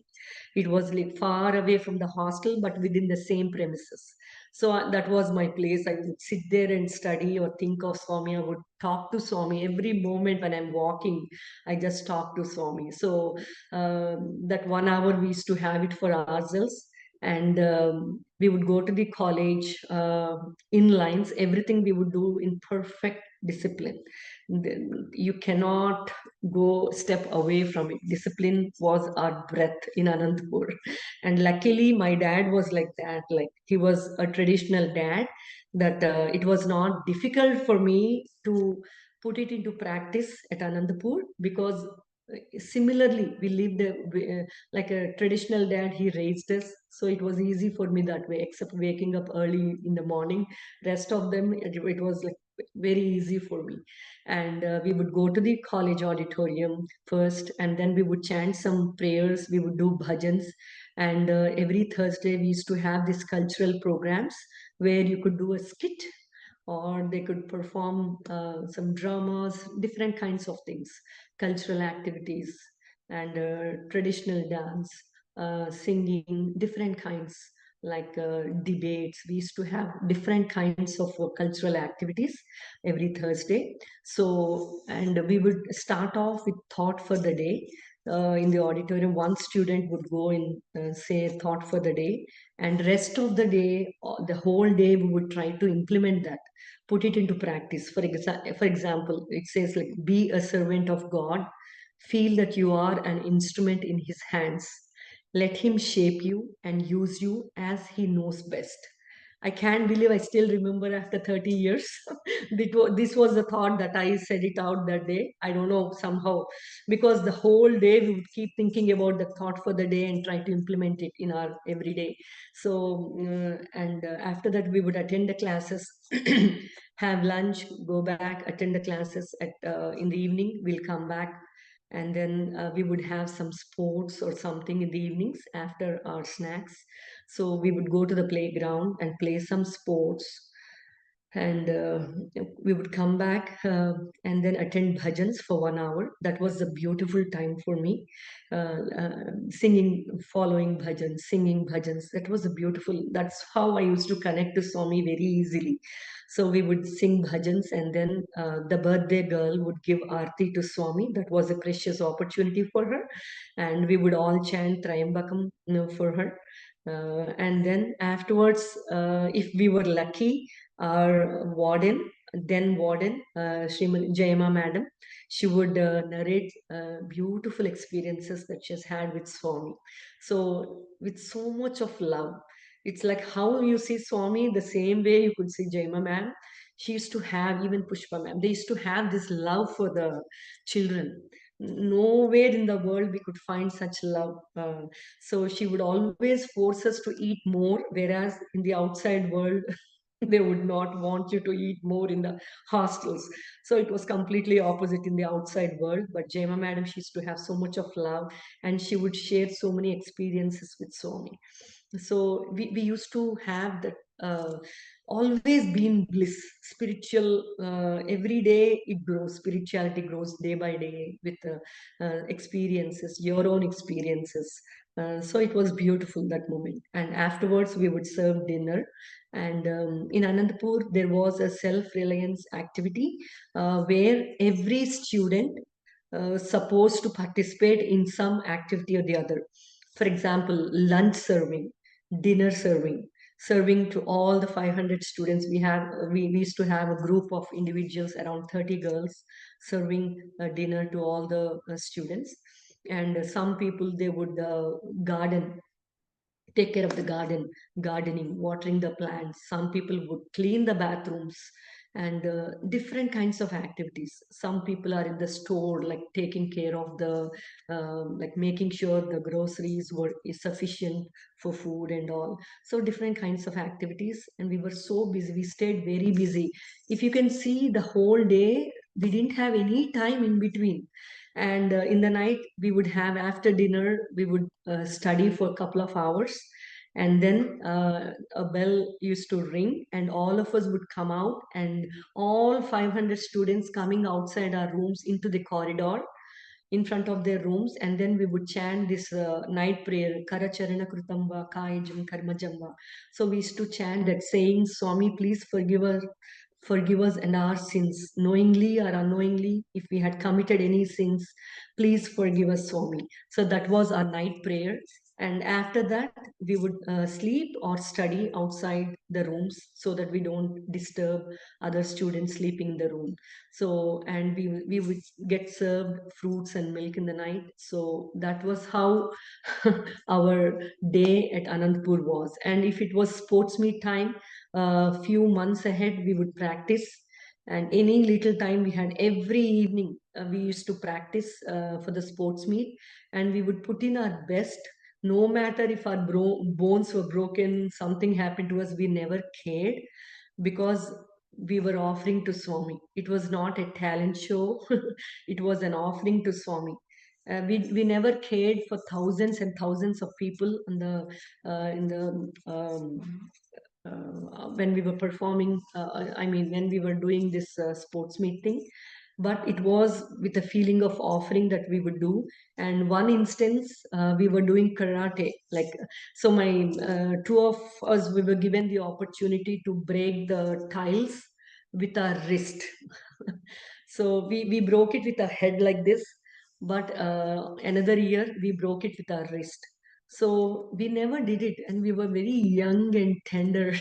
It was like far away from the hostel, but within the same premises. So that was my place. I would sit there and study or think of Swami. I would talk to Swami every moment when I'm walking. I just talk to Swami. So that 1 hour we used to have it for ourselves. And we would go to the college in lines. Everything we would do in perfect discipline. You cannot go step away from it. Discipline was our breath in Anantapur. And luckily, my dad was like that. Like, he was a traditional dad, that it was not difficult for me to put it into practice at Anandapur, because similarly we lived like a traditional dad. He raised us, so it was easy for me that way, except waking up early in the morning. Rest of them, it was like very easy for me. And we would go to the college auditorium first, and then we would chant some prayers. We would do bhajans. And every Thursday we used to have these cultural programs where you could do a skit, or they could perform some dramas, different kinds of things, cultural activities, and traditional dance, singing, different kinds, like debates. We used to have different kinds of cultural activities every Thursday. So, and we would start off with thought for the day. In the auditorium, one student would go and say thought for the day, and rest of the day, the whole day, we would try to implement that, put it into practice. For example, it says, like, be a servant of God, feel that you are an instrument in his hands, let him shape you and use you as he knows best. I can't believe I still remember after 30 years. This was the thought that I said it out that day. I don't know, somehow, because the whole day we would keep thinking about the thought for the day and try to implement it in our everyday. So, and after that, we would attend the classes, have lunch, go back, attend the classes at in the evening. We'll come back, and then we would have some sports or something in the evenings after our snacks. So we would go to the playground and play some sports, and we would come back and then attend bhajans for 1 hour. That was a beautiful time for me. Singing, following bhajans, singing bhajans. That was a beautiful. That's how I used to connect to Swami very easily. So we would sing bhajans, and then the birthday girl would give aarti to Swami. That was a precious opportunity for her, and we would all chant Trayambakam, for her. And then afterwards, if we were lucky, our warden, then warden, Srimati Jayama Madam, she would narrate beautiful experiences that she has had with Swami. So, with so much of love. It's like how you see Swami, the same way you could see Jayama Ma'am. She used to have, even Pushpa Ma'am, they used to have this love for the children. Nowhere in the world we could find such love. So she would always force us to eat more, whereas in the outside world, they would not want you to eat more in the hostels. So it was completely opposite in the outside world. But Jema Madam, she used to have so much of love, and she would share so many experiences with Swami. So we used to have that, always been bliss, spiritual. Every day it grows, spirituality grows day by day with experiences, your own experiences. So it was beautiful that moment. And afterwards, we would serve dinner. And in Anandapur, there was a self-reliance activity where every student supposed to participate in some activity or the other. For example, lunch serving, dinner serving, serving to all the 500 students. We used to have a group of individuals, around 30 girls, serving dinner to all the students. And some people, they would garden, take care of the garden, gardening, watering the plants. Some people would clean the bathrooms, and different kinds of activities. Some people are in the store, like taking care of the, like making sure the groceries were is sufficient for food and all. So different kinds of activities, and we were so busy. We stayed very busy. If you can see the whole day, we didn't have any time in between. And in the night, we would have, after dinner, we would study for a couple of hours. And then a bell used to ring, and all of us would come out, and all 500 students coming outside our rooms into the corridor in front of their rooms. And then we would chant this night prayer, Karacharana Krutamba Kayajam Karmajamba. So we used to chant that, saying, Swami, please forgive us and our sins, knowingly or unknowingly. If we had committed any sins, please forgive us, Swami. So that was our night prayer. And after that, we would sleep or study outside the rooms, so that we don't disturb other students sleeping in the room. So, and we would get served fruits and milk in the night. So that was how our day at Anandpur was. And if it was sports meet time, a few months ahead, we would practice. And any little time we had, every evening, we used to practice for the sports meet, and we would put in our best. No matter if our bones were broken, something happened to us, we never cared, because we were offering to Swami. It was not a talent show. It was an offering to Swami. We never cared for thousands and thousands of people in the when we were performing. I mean, when we were doing this sports meeting, but it was with a feeling of offering that we would do. And one instance, we were doing karate, like, so my two of us, we were given the opportunity to break the tiles with our wrist. So we broke it with our head like this, but another year we broke it with our wrist. So we never did it, and we were very young and tender.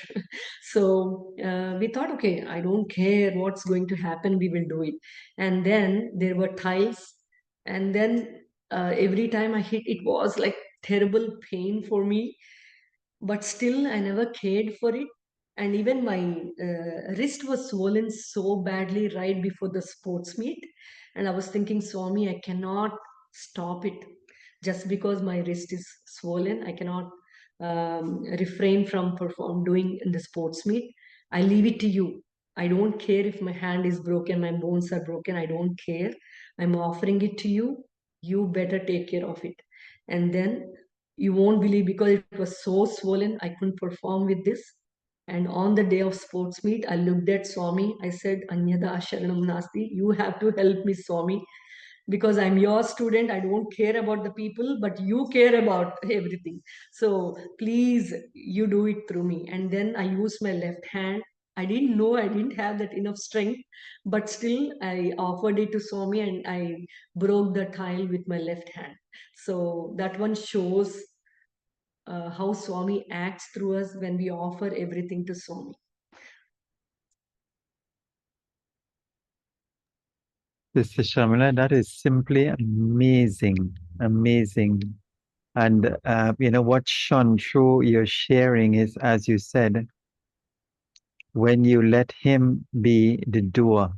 So we thought, okay, I don't care what's going to happen, we will do it. And then there were tiles, and then every time I hit, it was like terrible pain for me, but still I never cared for it. and even my wrist was swollen so badly right before the sports meet. And I was thinking, Swami, I cannot stop it just because my wrist is swollen. I cannot refrain from perform doing in the sports meet. I leave it to you. I don't care if my hand is broken, my bones are broken, I don't care. I'm offering it to you. You better take care of it. And then you won't believe, because it was so swollen I couldn't perform with this. and on the day of sports meet, I looked at Swami. I said, Anyada Sharanam Nasti, you have to help me, Swami, because I'm your student. I don't care about the people, but you care about everything. So please, you do it through me. And then I used my left hand. I didn't know, I didn't have that enough strength, but still I offered it to Swami and I broke the tile with my left hand. So that one shows how Swami acts through us when we offer everything to Swami. Sister Shamila, that is simply amazing, amazing. And what shone through your sharing is, as you said, when you let him be the doer,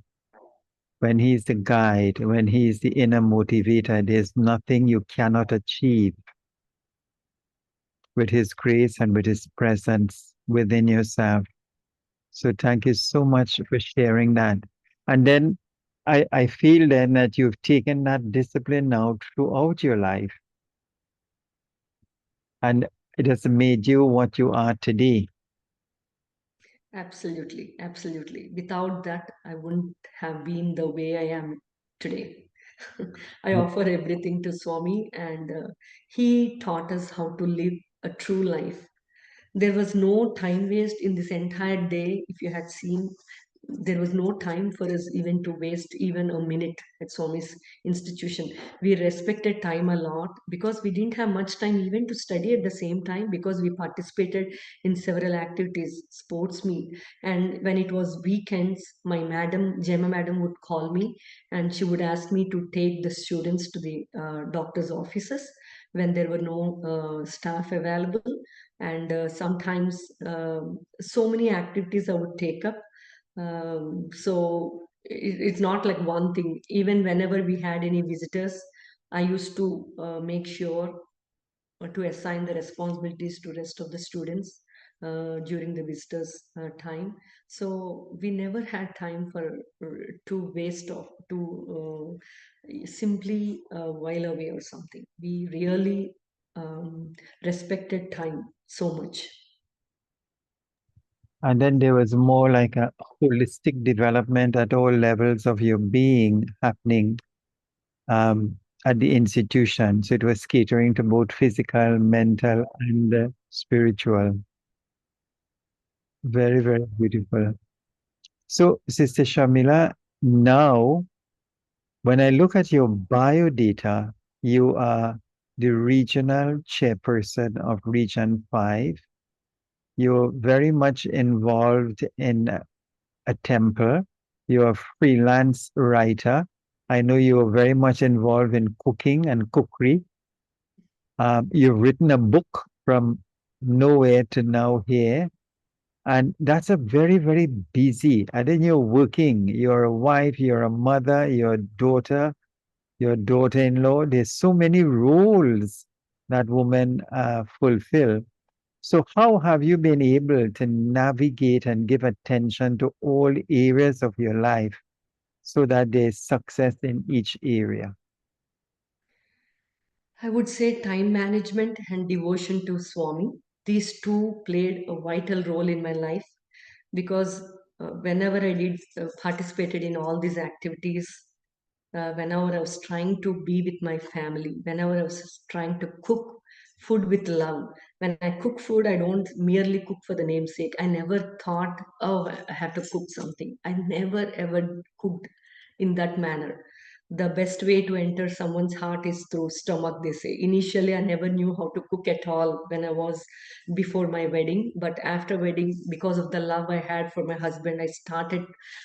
when he's the guide, when he's the inner motivator, there's nothing you cannot achieve with his grace and with his presence within yourself. So thank you so much for sharing that. And then I feel then that you've taken that discipline now throughout your life, and it has made you what you are today. Absolutely, absolutely. Without that, I wouldn't have been the way I am today. I offer everything to Swami, and he taught us how to live a true life. There was no time waste in this entire day. If you had seen, there was no time for us even to waste even a minute at Swami's institution. We respected time a lot because we didn't have much time even to study at the same time, because we participated in several activities, sports meet. And when it was weekends, my madam, Gemma madam, would call me and she would ask me to take the students to the doctor's offices when there were no staff available. And sometimes so many activities I would take up. So it's not like one thing. Even whenever we had any visitors, I used to make sure to assign the responsibilities to rest of the students during the visitors time. So we never had time for to waste of to simply while away or something. We really respected time so much. And then there was more like a holistic development at all levels of your being happening at the institution. So it was catering to both physical, mental, and spiritual. Very, very beautiful. So, Sister Shamila, now when I look at your bio data, you are the regional chairperson of Region 5. You're very much involved in a temple. You're a freelance writer. I know you're very much involved in cooking and cookery. You've written a book from nowhere to now here. And that's a very, very busy. And then you're working. You're a wife, you're a mother, you're a daughter, your daughter-in-law. There's so many roles that women fulfill. So how have you been able to navigate and give attention to all areas of your life so that there's success in each area? I would say time management and devotion to Swami. These two played a vital role in my life, because whenever I did participated in all these activities, whenever I was trying to be with my family, whenever I was trying to cook food with love. When I cook food, I don't merely cook for the namesake. I never thought, oh, I have to cook something. I never ever cooked in that manner. The best way to enter someone's heart is through stomach, they say. Initially, I never knew how to cook at all when I was before my wedding. But after wedding, because of the love I had for my husband,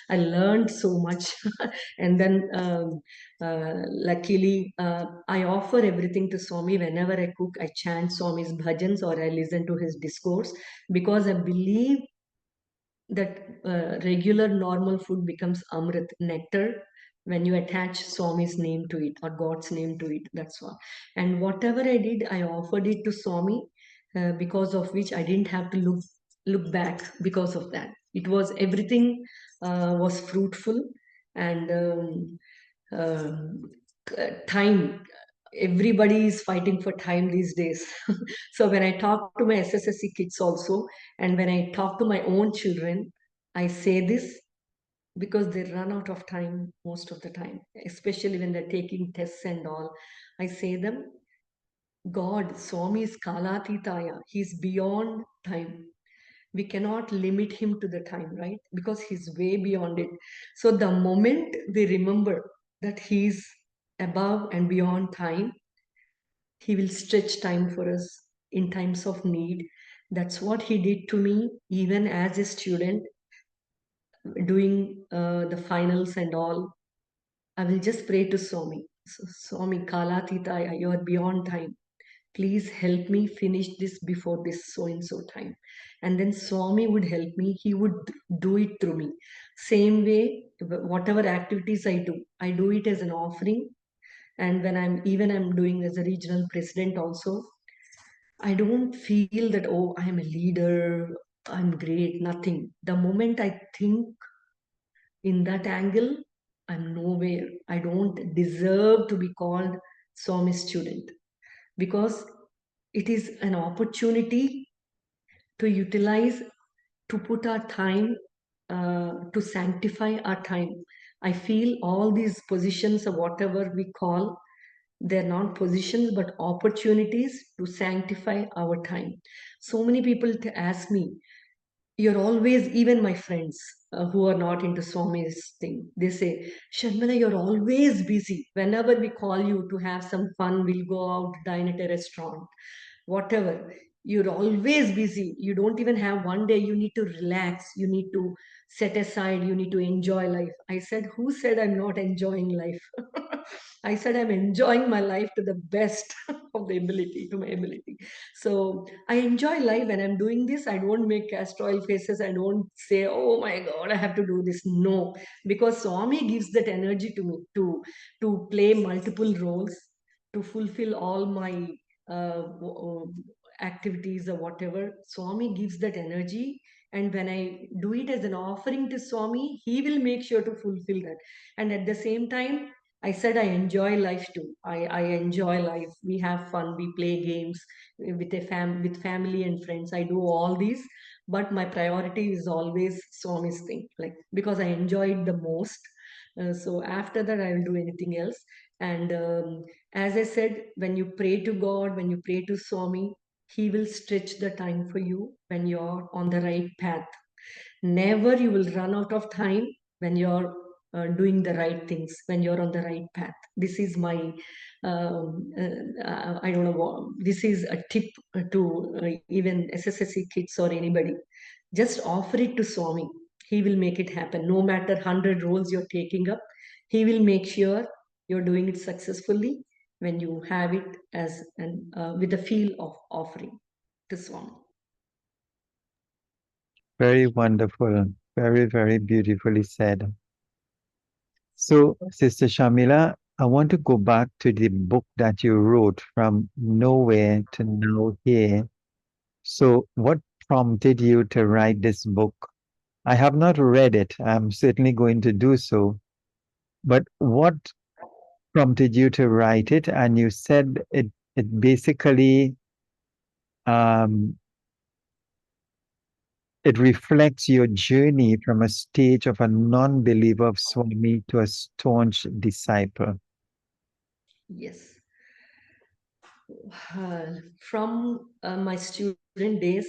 I learned so much. And then luckily, I offer everything to Swami. Whenever I cook, I chant Swami's bhajans or I listen to his discourse, because I believe that regular normal food becomes amrit, nectar, when you attach Swami's name to it or God's name to it. That's all. And whatever I did, I offered it to Swami, because of which I didn't have to look back because of that. It was everything was fruitful, and um, time. Everybody is fighting for time these days. So when I talk to my SSSC kids also, and when I talk to my own children, I say this because they run out of time most of the time, especially when they're taking tests and all. I say them, God, Swami is Kalatitaya. He's beyond time. We cannot limit him to the time, right? Because he's way beyond it. So the moment we remember that he's above and beyond time, he will stretch time for us in times of need. That's what he did to me, even as a student doing the finals and all. I will just pray to Swami. Swami Kalatitaya, you are beyond time. Please help me finish this before this so and so time. And then Swami would help me. He would do it through me. Same way, whatever activities I do it as an offering. And when I'm doing as a regional president also, I don't feel that, oh, I am a leader, I'm great, nothing. The moment I think in that angle, I'm nowhere. I don't deserve to be called Swami student, because it is an opportunity to utilize, to put our time, to sanctify our time. I feel all these positions or whatever we call, they're not positions but opportunities to sanctify our time. So many people ask me, you're always, even my friends who are not into Swami's thing, they say, Sharmila, you're always busy. Whenever we call you to have some fun, we'll go out, dine at a restaurant, whatever. You're always busy. You don't even have one day you need to relax. You need to set aside. You need to enjoy life. I said, who said I'm not enjoying life? I said, I'm enjoying my life to the best of the ability, to my ability. So I enjoy life when I'm doing this. I don't make castor oil faces. I don't say, oh my God, I have to do this. No, because Swami gives that energy to me to play multiple roles, to fulfill all my activities or whatever. Swami gives that energy. And when I do it as an offering to Swami, he will make sure to fulfill that. And at the same time, I said I enjoy life too. I enjoy life. We have fun. We play games with with family and friends. I do all these, but my priority is always Swami's thing, like, because I enjoy it the most. So after that, I will do anything else. And as I said, when you pray to God, when you pray to Swami, He will stretch the time for you when you're on the right path. Never you will run out of time when you're doing the right things, when you're on the right path. This is my, I don't know, this is a tip to even SSSC kids or anybody. Just offer it to Swami. He will make it happen. No matter 100 roles you're taking up, He will make sure you're doing it successfully when you have it as an with a feel of offering to Swami. Very wonderful. Very, very beautifully said. So, Sister Shamila, I want to go back to the book that you wrote, From Nowhere to Now Here. So, what prompted you to write this book? I have not read it. I'm certainly going to do so. But what prompted you to write it? And you said it basically um, it reflects your journey from a stage of a non-believer of Swami to a staunch disciple. Yes. From my student days,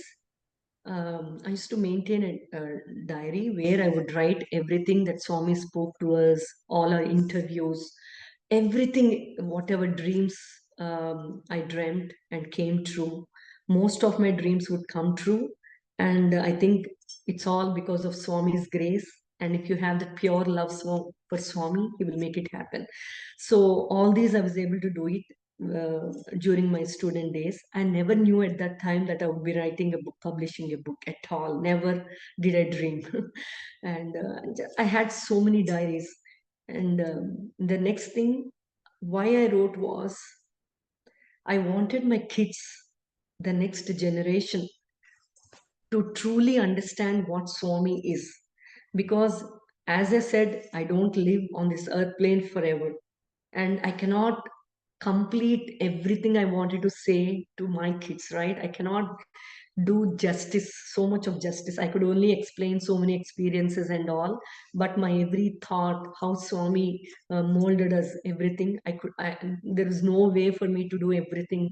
I used to maintain a diary where I would write everything that Swami spoke to us, all our interviews, everything, whatever dreams I dreamt and came true. Most of my dreams would come true. And I think it's all because of Swami's grace. And if you have that pure love for Swami, he will make it happen. So all these I was able to do it. during my student days. I never knew at that time that I would be writing a book, publishing a book at all. Never did I dream. And I had so many diaries. And the next thing why I wrote was I wanted my kids, the next generation, to truly understand what Swami is. Because, as I said, I don't live on this earth plane forever. And I cannot complete everything I wanted to say to my kids, right? I cannot do justice, so much of justice. I could only explain so many experiences and all, but my every thought, how Swami molded us, everything, there is no way for me to do everything.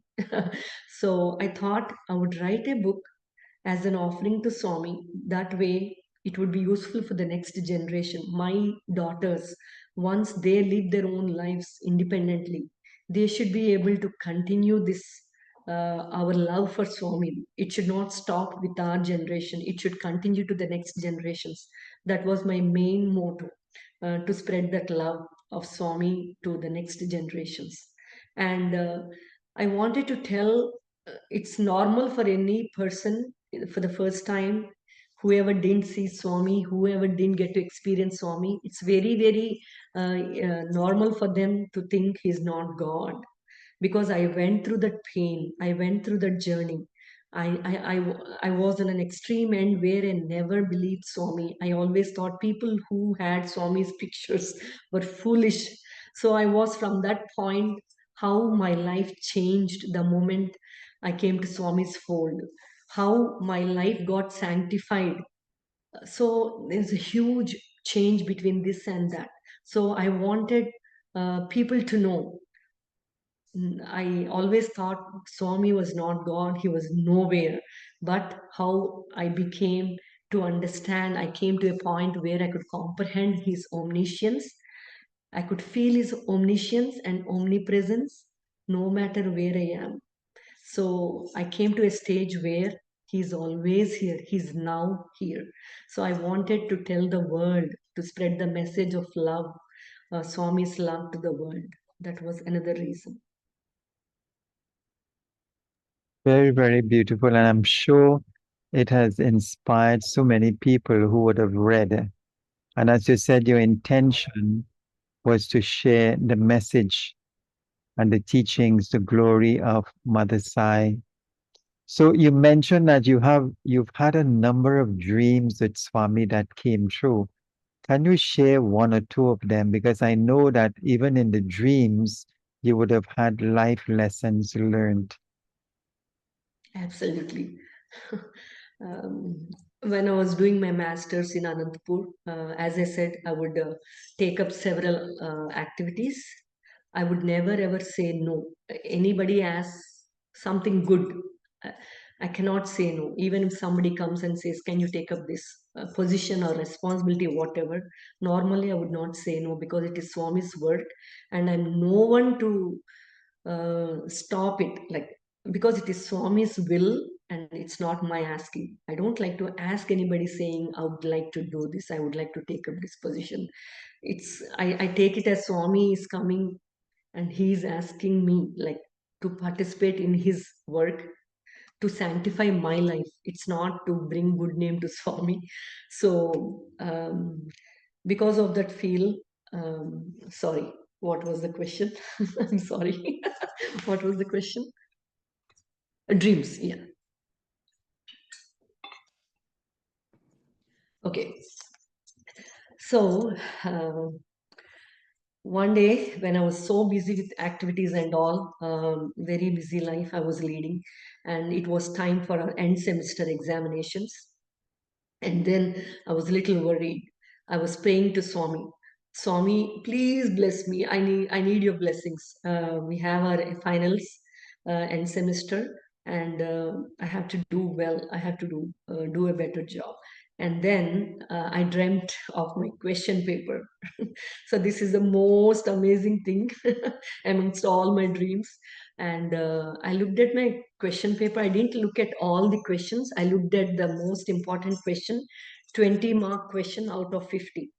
So I thought I would write a book as an offering to Swami. That way, it would be useful for the next generation. My daughters, once they live their own lives independently, they should be able to continue this. Our love for Swami. It should not stop with our generation. It should continue to the next generations. That was my main motto, to spread that love of Swami to the next generations. And I wanted to tell it's normal for any person for the first time, whoever didn't see Swami, whoever didn't get to experience Swami, it's very, very normal for them to think he's not God, because I went through that pain, I went through that journey. I was on an extreme end where I never believed Swami. I always thought people who had Swami's pictures were foolish. So I was from that point how my life changed the moment I came to Swami's fold, how my life got sanctified. So there's a huge change between this and that. So I wanted people to know. I always thought Swami was not God, he was nowhere. But how I became to understand, I came to a point where I could comprehend his omniscience. I could feel his omniscience and omnipresence no matter where I am. So I came to a stage where he's always here, he's now here. So I wanted to tell the world, to spread the message of love, Swami's love to the world. That was another reason. Very, very beautiful. And I'm sure it has inspired so many people who would have read. And as you said, your intention was to share the message and the teachings, the glory of Mother Sai. So you mentioned that you've had a number of dreams with Swami that came true. Can you share one or two of them? Because I know that even in the dreams, you would have had life lessons learned. Absolutely. um, when I was doing my master's in Anantapur, as I said, I would take up several activities. I would never ever say no. Anybody asks something good, uh, I cannot say no. Even if somebody comes and says, "Can you take up this position or responsibility, whatever?" Normally, I would not say no because it is Swami's work, and I'm no one to stop it. Like, because it is Swami's will and it's not my asking. I don't like to ask anybody saying, I would like to do this, I would like to take up this position. I take it as Swami is coming and he's asking me, like, to participate in his work to sanctify my life. It's not to bring good name to Swami. So because of that feel, sorry, what was the question? I'm sorry. What was the question? Dreams, yeah. Okay. So uh, one day when I was so busy with activities and all, very busy life I was leading, and it was time for our end semester examinations. And then I was a little worried. I was praying to Swami. Swami, please bless me. I need your blessings. We have our finals and semester, and I have to do well. I have to do a better job. And then I dreamt of my question paper. So this is the most amazing thing amongst all my dreams. And I looked at my question paper. I didn't look at all the questions. I looked at the most important question, 20-mark question out of 50.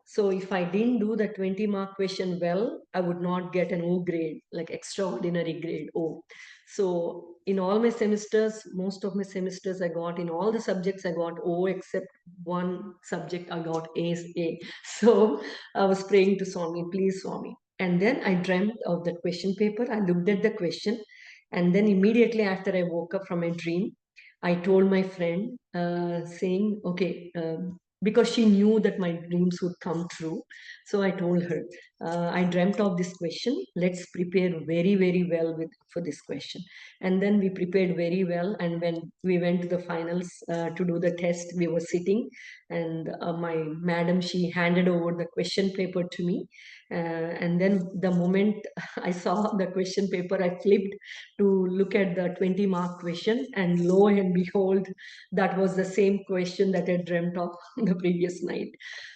So if I didn't do the 20 mark question well, I would not get an O grade, like extraordinary grade O. So in all my semesters, most of my semesters I got, in all the subjects I got O, except one subject I got A. So I was praying to Swami, please Swami. And then I dreamt of that question paper. I looked at the question, and then immediately after I woke up from a dream, I told my friend, saying, okay, because she knew that my dreams would come true. So I told her, I dreamt of this question. Let's prepare very, very well for this question. And then we prepared very well. And when we went to the finals to do the test, we were sitting, and my madam, she handed over the question paper to me. And then the moment I saw the question paper, I flipped to look at the 20 mark question, and lo and behold, that was the same question that I dreamt of the previous night.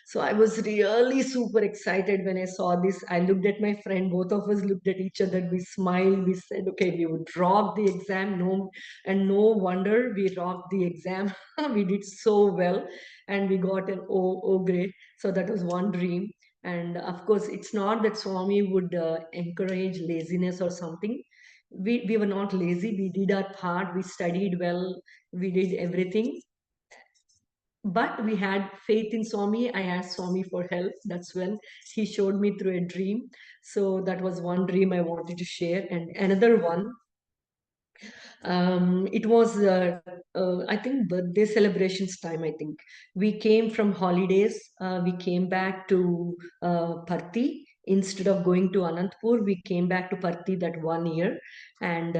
So I was really super excited when I saw this. I looked at my friend, both of us looked at each other, we smiled, we said, okay, we would rock the exam. No, and no wonder we rocked the exam. We did so well, and we got an O grade. So that was one dream. And of course, it's not that Swami would encourage laziness or something. We were not lazy. We did our part. We studied well. We did everything. But we had faith in Swami. I asked Swami for help. That's when he showed me through a dream. So that was one dream I wanted to share. And another one, it was, I think, birthday celebrations time. I think we came from holidays. We came back to Parthi. Instead of going to Anantapur, we came back to Parthi that one year. And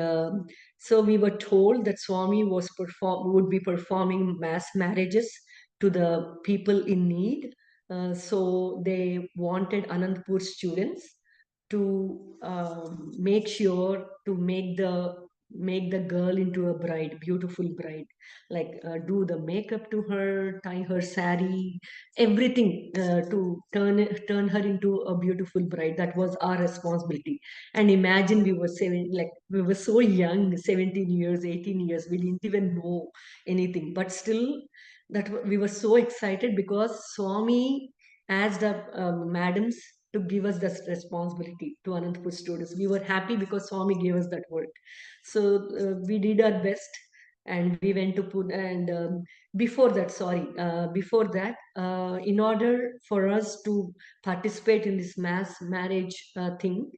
so we were told that Swami would be performing mass marriages to the people in need. So they wanted Anantapur students to make sure to make the girl into a bride, beautiful bride, like do the makeup to her, tie her sari, everything, to turn her into a beautiful bride. That was our responsibility. And imagine, we were like we were so young, 17 years, 18 years, we didn't even know anything, but still we were so excited because Swami asked the madams to give us this responsibility to Anantapur students. We were happy because Swami gave us that work. So we did our best, and we went to put. And before that, in order for us to participate in this mass marriage thing,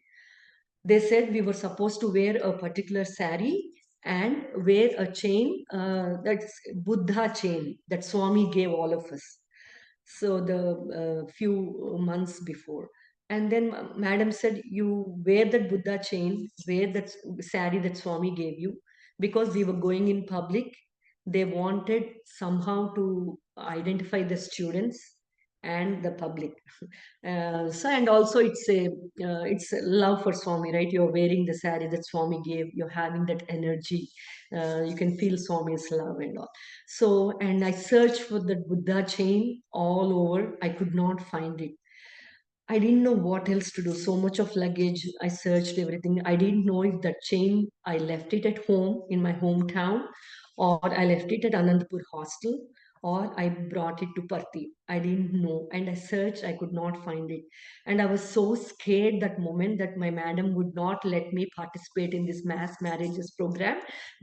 they said we were supposed to wear a particular sari and wear a chain, that's Buddha chain that Swami gave all of us. So the few months before. And then madam said, you wear that Buddha chain, wear that sari that Swami gave you, because we were going in public. They wanted somehow to identify the students and the public. So, and also it's a love for Swami, right? You're wearing the sari that Swami gave. You're having that energy. You can feel Swami's love and all. So, and I searched for the Buddha chain all over. I could not find it. I didn't know what else to do. So much of luggage. I searched everything. I didn't know if that chain, I left it at home in my hometown, or I left it at Anandapur hostel, or I brought it to Parthi. I didn't know. And I searched, I could not find it. And I was so scared that moment that my madam would not let me participate in this mass marriages program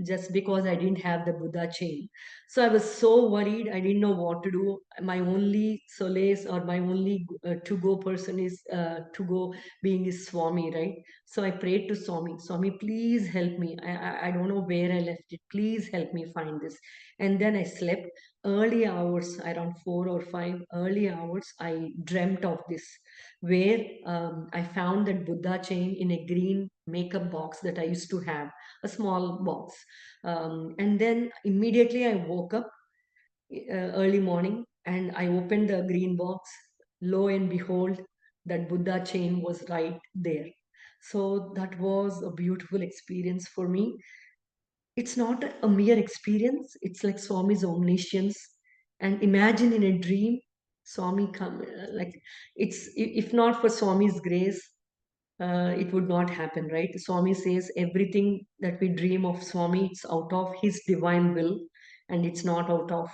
just because I didn't have the Buddha chain. So I was so worried. I didn't know what to do. My only solace, or my only to go person is to go being is Swami, right? So I prayed to Swami. Swami, please help me. I don't know where I left it. Please help me find this. And then I slept early hours, around 4 or 5 early hours. I dreamt of this, where I found that Buddha chain in a green makeup box that I used to have, a small box. And then immediately I woke up early morning, and I opened the green box. Lo and behold, that Buddha chain was right there. So that was a beautiful experience for me. It's not a mere experience, it's like Swami's omniscience. And imagine in a dream, Swami come, like, if not for Swami's grace, it would not happen, right? Swami says everything that we dream of Swami, it's out of his divine will, and it's not out of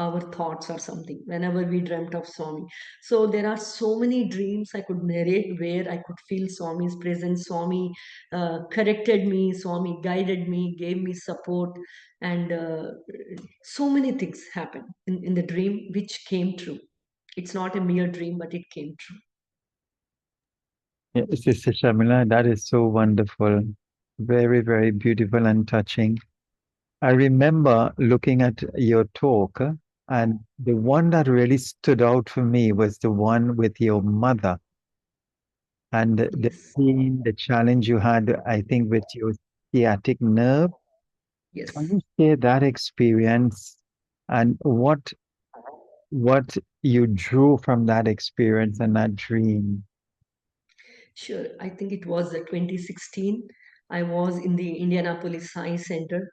our thoughts or something whenever we dreamt of Swami. So there are so many dreams I could narrate where I could feel Swami's presence. Swami corrected me, Swami guided me, gave me support, and so many things happened in the dream which came true. It's not a mere dream, but it came true. Yeah, Sister Shamila, that is so wonderful. Very, very beautiful and touching. I remember looking at your talk, and the one that really stood out for me was the one with your mother and the Yes, pain, the challenge you had, I think, with your sciatic nerve. Can yes. you share that experience and what you drew from that experience and that dream? Sure. I think it was 2016. I was in the Indianapolis Science Center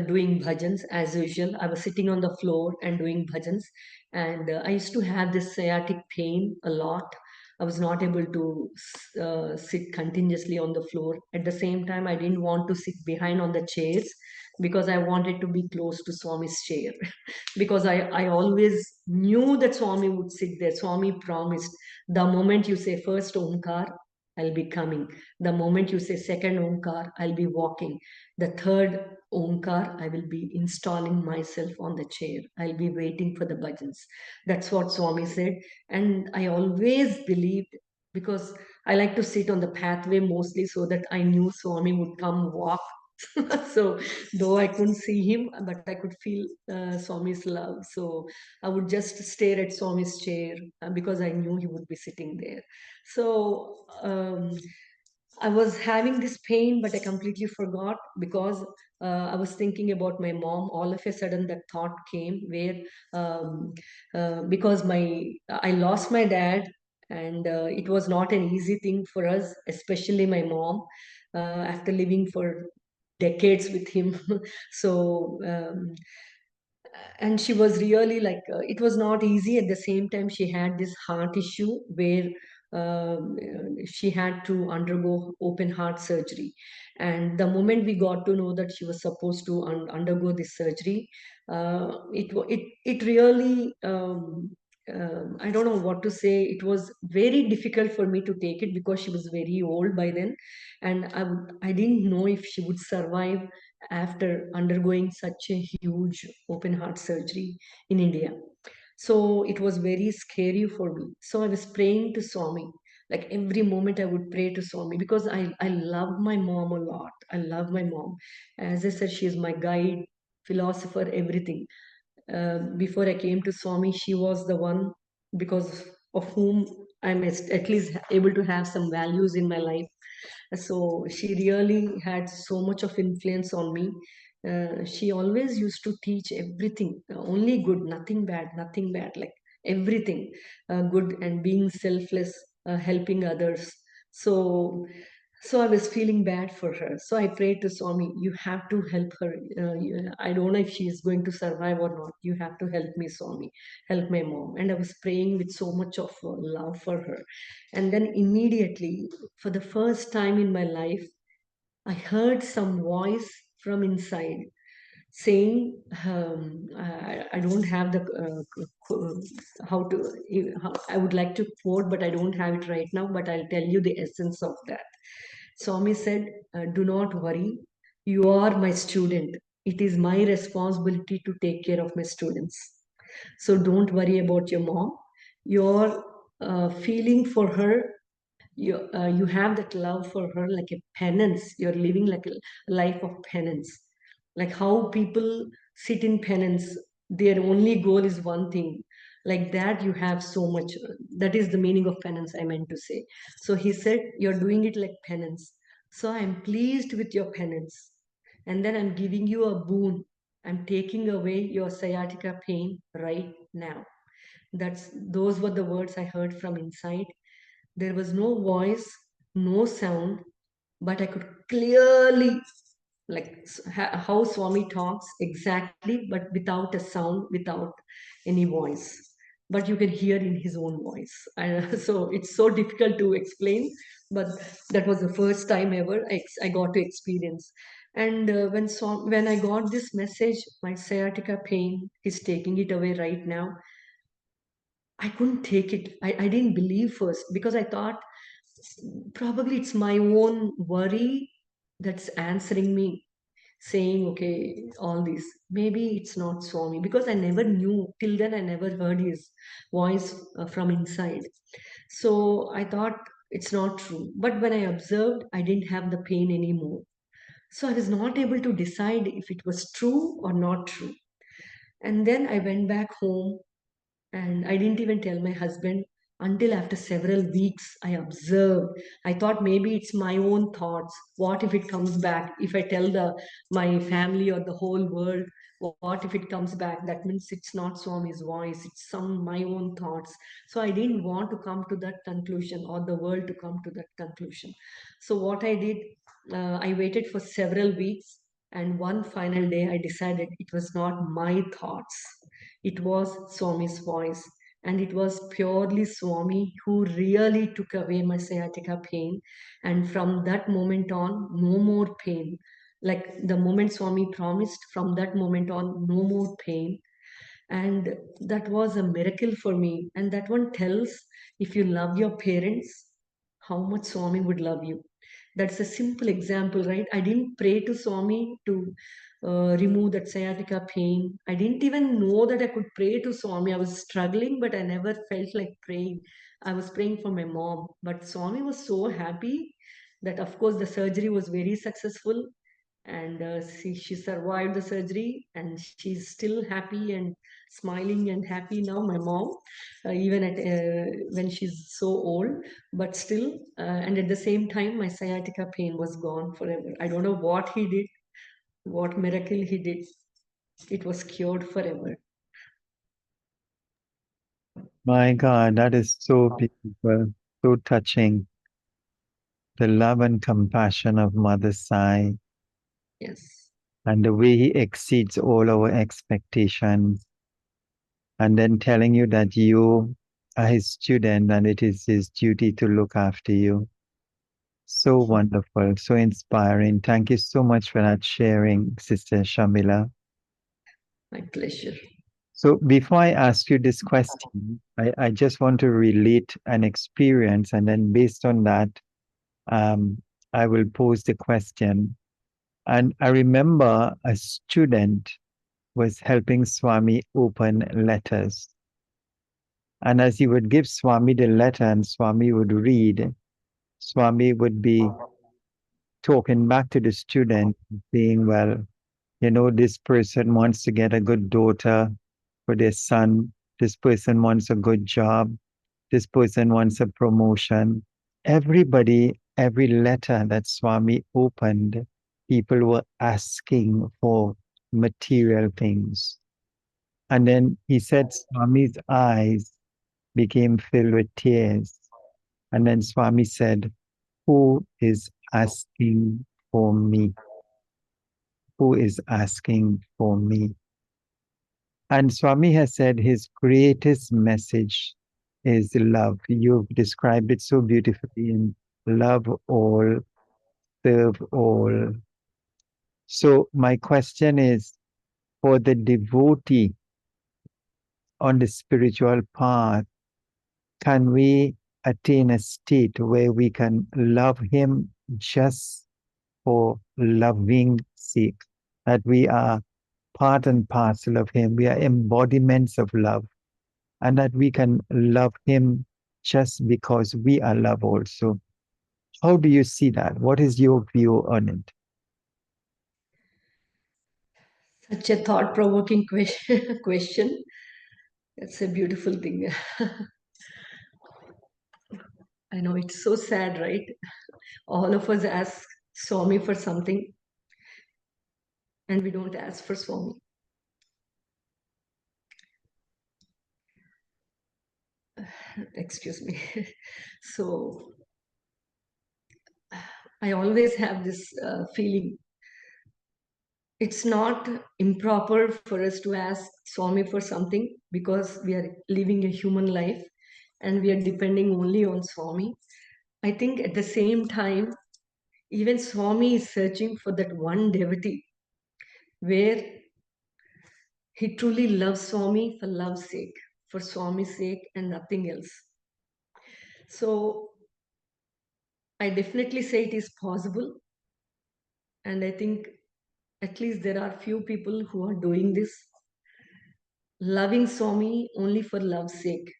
doing bhajans as usual. I was sitting on the floor and doing bhajans, and I used to have this sciatic pain a lot. I was not able to sit continuously on the floor. At the same time, I didn't want to sit behind on the chairs because I wanted to be close to Swami's chair. Because I always knew that Swami would sit there. Swami promised the moment you say first Omkar, I'll be coming. The moment you say second Omkar, I'll be walking. The third Omkar, I will be installing myself on the chair. I'll be waiting for the bhajans. That's what Swami said. And I always believed because I like to sit on the pathway mostly so that I knew Swami would come walk. So though I couldn't see him, but I could feel Swami's love. So I would just stare at Swami's chair because I knew he would be sitting there. So I was having this pain, but I completely forgot because I was thinking about my mom. All of a sudden, that thought came where because my I lost my dad, and it was not an easy thing for us, especially my mom, after living for decades with him. So and she was really like it was not easy. At the same time, she had this heart issue where she had to undergo open heart surgery, and the moment we got to know that she was supposed to undergo this surgery, it really I don't know what to say. It was very difficult for me to take it because she was very old by then, and I didn't know if she would survive after undergoing such a huge open heart surgery in India. So it was very scary for me. So I was praying to Swami. Like every moment I would pray to Swami because I love my mom a lot. I love my mom. As I said, she is my guide, philosopher, everything. Before I came to Swami, she was the one because of whom I'm at least able to have some values in my life. So she really had so much of influence on me. She always used to teach everything, only good, nothing bad, nothing bad, like everything good and being selfless, helping others. So, so I was feeling bad for her. So I prayed to Swami, you have to help her. I don't know if she is going to survive or not. You have to help me, Swami, help my mom. And I was praying with so much of love for her. And then immediately, for the first time in my life, I heard some voice from inside saying, I don't have the how to how, I would like to quote, but I don't have it right now. But I'll tell you the essence of that. Swami said, "Do not worry. You are my student. It is my responsibility to take care of my students. So don't worry about your mom. Your feeling for her, you have that love for her like a penance. You're living like a life of penance, like how people sit in penance. Their only goal is one thing. Like that, you have so much. That is the meaning of penance, I meant to say. So he said, you're doing it like penance. So I'm pleased with your penance. And then I'm giving you a boon. I'm taking away your sciatica pain right now. Those were the words I heard from inside. There was no voice, no sound, but I could clearly, like how Swami talks exactly, but without a sound, without any voice. But you can hear in his own voice. So it's so difficult to explain, but that was the first time ever I got to experience. And when I got this message, my sciatica pain is taking it away right now. I couldn't take it. I didn't believe first because I thought probably it's my own worry that's answering me, saying, okay, all this. Maybe it's not Swami because I never knew. Till then, I never heard his voice from inside. So I thought it's not true. But when I observed, I didn't have the pain anymore. So I was not able to decide if it was true or not true. And then I went back home and I didn't even tell my husband until after several weeks. I observed. I thought maybe it's my own thoughts. What if it comes back? If I tell my family or the whole world, what if it comes back? That means it's not Swami's voice, it's some my own thoughts. So I didn't want to come to that conclusion or the world to come to that conclusion. So what I did, I waited for several weeks, and one final day I decided it was not my thoughts, it was Swami's voice. And it was purely Swami who really took away my sciatica pain. And from that moment on, no more pain. Like the moment Swami promised, from that moment on, no more pain. And that was a miracle for me. And that one tells, if you love your parents, how much Swami would love you. That's a simple example, right? I didn't pray to Swami to remove that sciatica pain. I didn't even know that I could pray to Swami. I was struggling, but I never felt like praying. I was praying for my mom. But Swami was so happy that, of course, the surgery was very successful, and she survived the surgery, and she's still happy and smiling and happy now, my mom, even at when she's so old. But still, and at the same time, my sciatica pain was gone forever. I don't know what he did, what miracle he did. It was cured forever. My God, that is so beautiful, so touching. The love and compassion of Mother Sai Yes. and the way he exceeds all our expectations. And then telling you that you are his student and it is his duty to look after you. So wonderful, so inspiring. Thank you so much for that sharing, Sister Shamila. My pleasure. So before I ask you this question, I just want to relate an experience, and then based on that, um, I will pose the question. And I remember a student was helping Swami open letters. And as he would give Swami the letter and Swami would read, Swami would be talking back to the student, saying, well, you know, this person wants to get a good daughter for their son. This person wants a good job. This person wants a promotion. Everybody, every letter that Swami opened, people were asking for material things. And then he said Swami's eyes became filled with tears. And then Swami said, who is asking for me? Who is asking for me? And Swami has said his greatest message is love. You've described it so beautifully in love all, serve all. So, my question is for the devotee on the spiritual path, can we attain a state where we can love him just for loving sake? That we are part and parcel of him, we are embodiments of love, and that we can love him just because we are love also. How do you see that? What is your view on it? Such a thought-provoking question. Question. It's a beautiful thing. I know it's so sad, right? All of us ask Swami for something, and we don't ask for Swami. Excuse me. So I always have this feeling. It's not improper for us to ask Swami for something because we are living a human life and we are depending only on Swami. I think at the same time, Even Swami is searching for that one devotee where he truly loves Swami for love's sake, for Swami's sake and nothing else. So I definitely say it is possible. And I think at least there are few people who are doing this, loving Swami only for love's sake,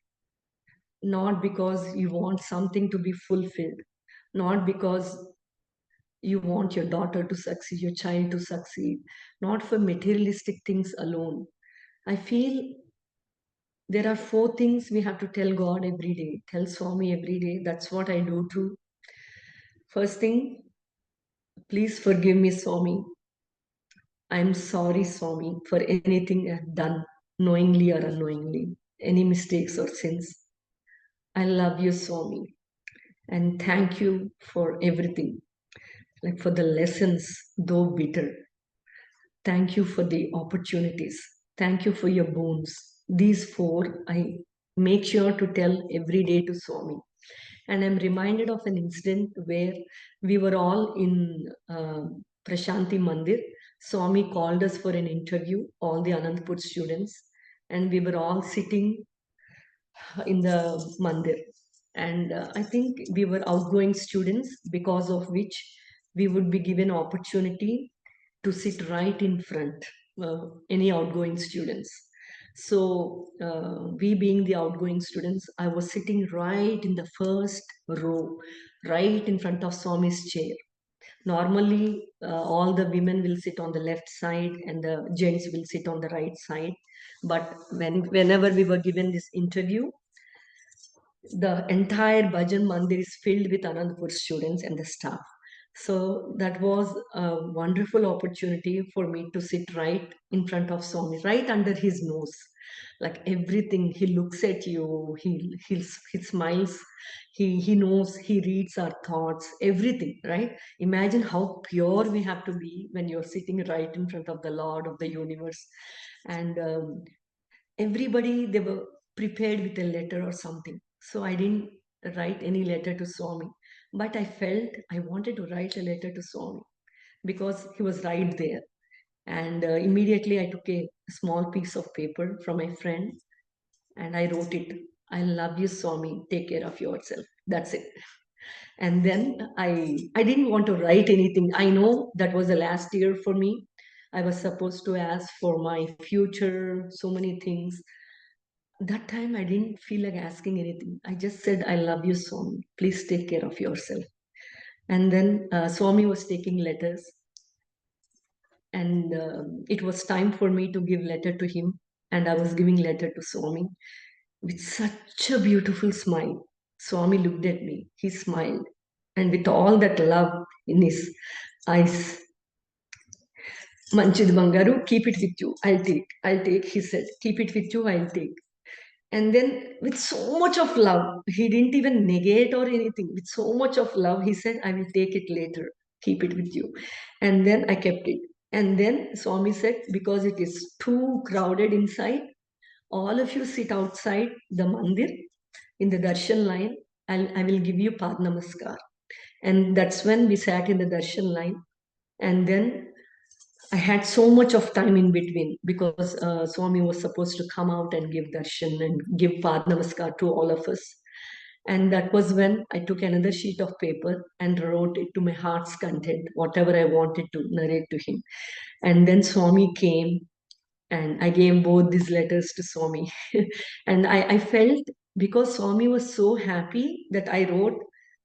not because you want something to be fulfilled, not because you want your daughter to succeed, your child to succeed, not for materialistic things alone. I feel there are four things we have to tell God every day, tell Swami every day. That's what I do too. First thing, please forgive me, Swami. I'm sorry, Swami, for anything I've done, knowingly or unknowingly, any mistakes or sins. I love you, Swami, and thank you for everything, like for the lessons, though bitter. Thank you for the opportunities. Thank you for your boons. These four I make sure to tell every day to Swami. And I'm reminded of an incident where we were all in Prashanti Mandir. Swami called us for an interview, all the Anandpur students, and we were all sitting in the mandir. And I think we were outgoing students, because of which we would be given opportunity to sit right in front, any outgoing students. So we being the outgoing students, I was sitting right in the first row, right in front of Swami's chair. Normally, all the women will sit on the left side and the gents will sit on the right side. But whenever we were given this interview, the entire Bhajan Mandir is filled with Anandpur students and the staff. So that was a wonderful opportunity for me to sit right in front of Swami, right under his nose. Like everything, he looks at you, he smiles, he knows, he reads our thoughts, everything, right? Imagine how pure we have to be when you're sitting right in front of the Lord of the universe. And everybody, they were prepared with a letter or something. So I didn't write any letter to Swami, but I felt I wanted to write a letter to Swami because he was right there. And immediately I took a small piece of paper from my friend and I wrote it. I love you, Swami, take care of yourself. That's it. And then I didn't want to write anything. I know that was the last year for me. I was supposed to ask for my future, so many things. That time I didn't feel like asking anything. I just said, I love you, Swami. Please take care of yourself. And then Swami was taking letters, and it was time for me to give letter to him. And I was giving letter to Swami with such a beautiful smile. Swami looked at me. He smiled, and with all that love in his eyes, Manchid Bangaru, keep it with you. I'll take. I'll take. He said, keep it with you. I'll take. And then, with so much of love, he didn't even negate or anything. With so much of love, he said, I will take it later, keep it with you. And then I kept it. And then Swami said, because it is too crowded inside, all of you sit outside the mandir in the darshan line. I will give you Pad Namaskar. And that's when we sat in the darshan line. And then I had so much of time in between because Swami was supposed to come out and give darshan and give Pad Namaskar to all of us. And that was when I took another sheet of paper and wrote it to my heart's content, whatever I wanted to narrate to him. And then Swami came and I gave both these letters to Swami. And I felt, because Swami was so happy that I wrote,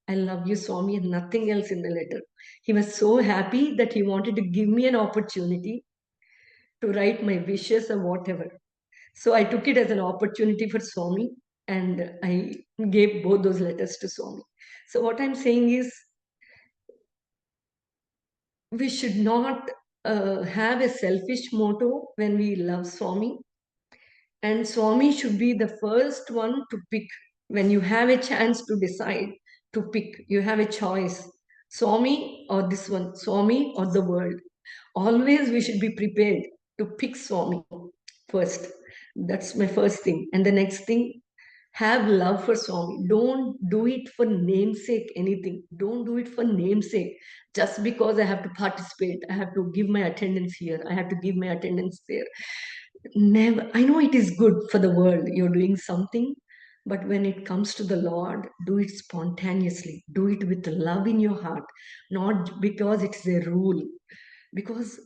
I love you, Swami, and nothing else in the letter. He was so happy that he wanted to give me an opportunity to write my wishes or whatever. So I took it as an opportunity for Swami and I gave both those letters to Swami. So what I'm saying is, we should not have a selfish motto when we love Swami. And Swami should be the first one to pick. When you have a chance to decide to pick, you have a choice, Swami or this one, Swami or the world. Always we should be prepared to pick Swami first. That's my first thing. And the next thing, Have love for Swami. Don't do it for namesake anything. Don't do it for namesake. Just because I have to participate, I have to give my attendance here, I have to give my attendance there. Never. I know it is good for the world. You're doing something, but when it comes to the Lord, do it spontaneously. Do it with love in your heart, not because it's a rule. Because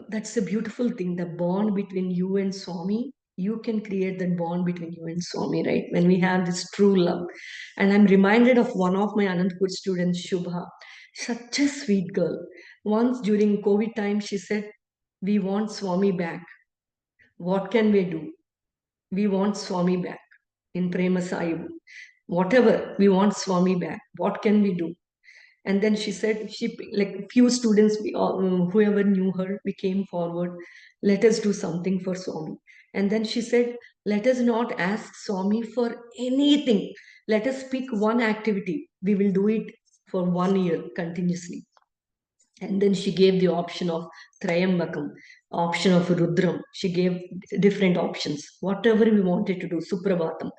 that's a beautiful thing. The bond between you and Swami, you can create that bond between you and Swami, right? When we have this true love. And I'm reminded of one of my Anandpur students, Shubha, such a sweet girl. Once during COVID time, she said, "We want Swami back. What can we do? We want Swami back in Prema Sahib. Whatever, we want Swami back. What can we do?" And then she said, she like few students, we all, whoever knew her, we came forward. Let us do something for Swami. And then she said, let us not ask Swami for anything. Let us pick one activity. We will do it for 1 year continuously. And then she gave the option of Trayambakam, option of Rudram. She gave different options. Whatever we wanted to do, Suprabhatam.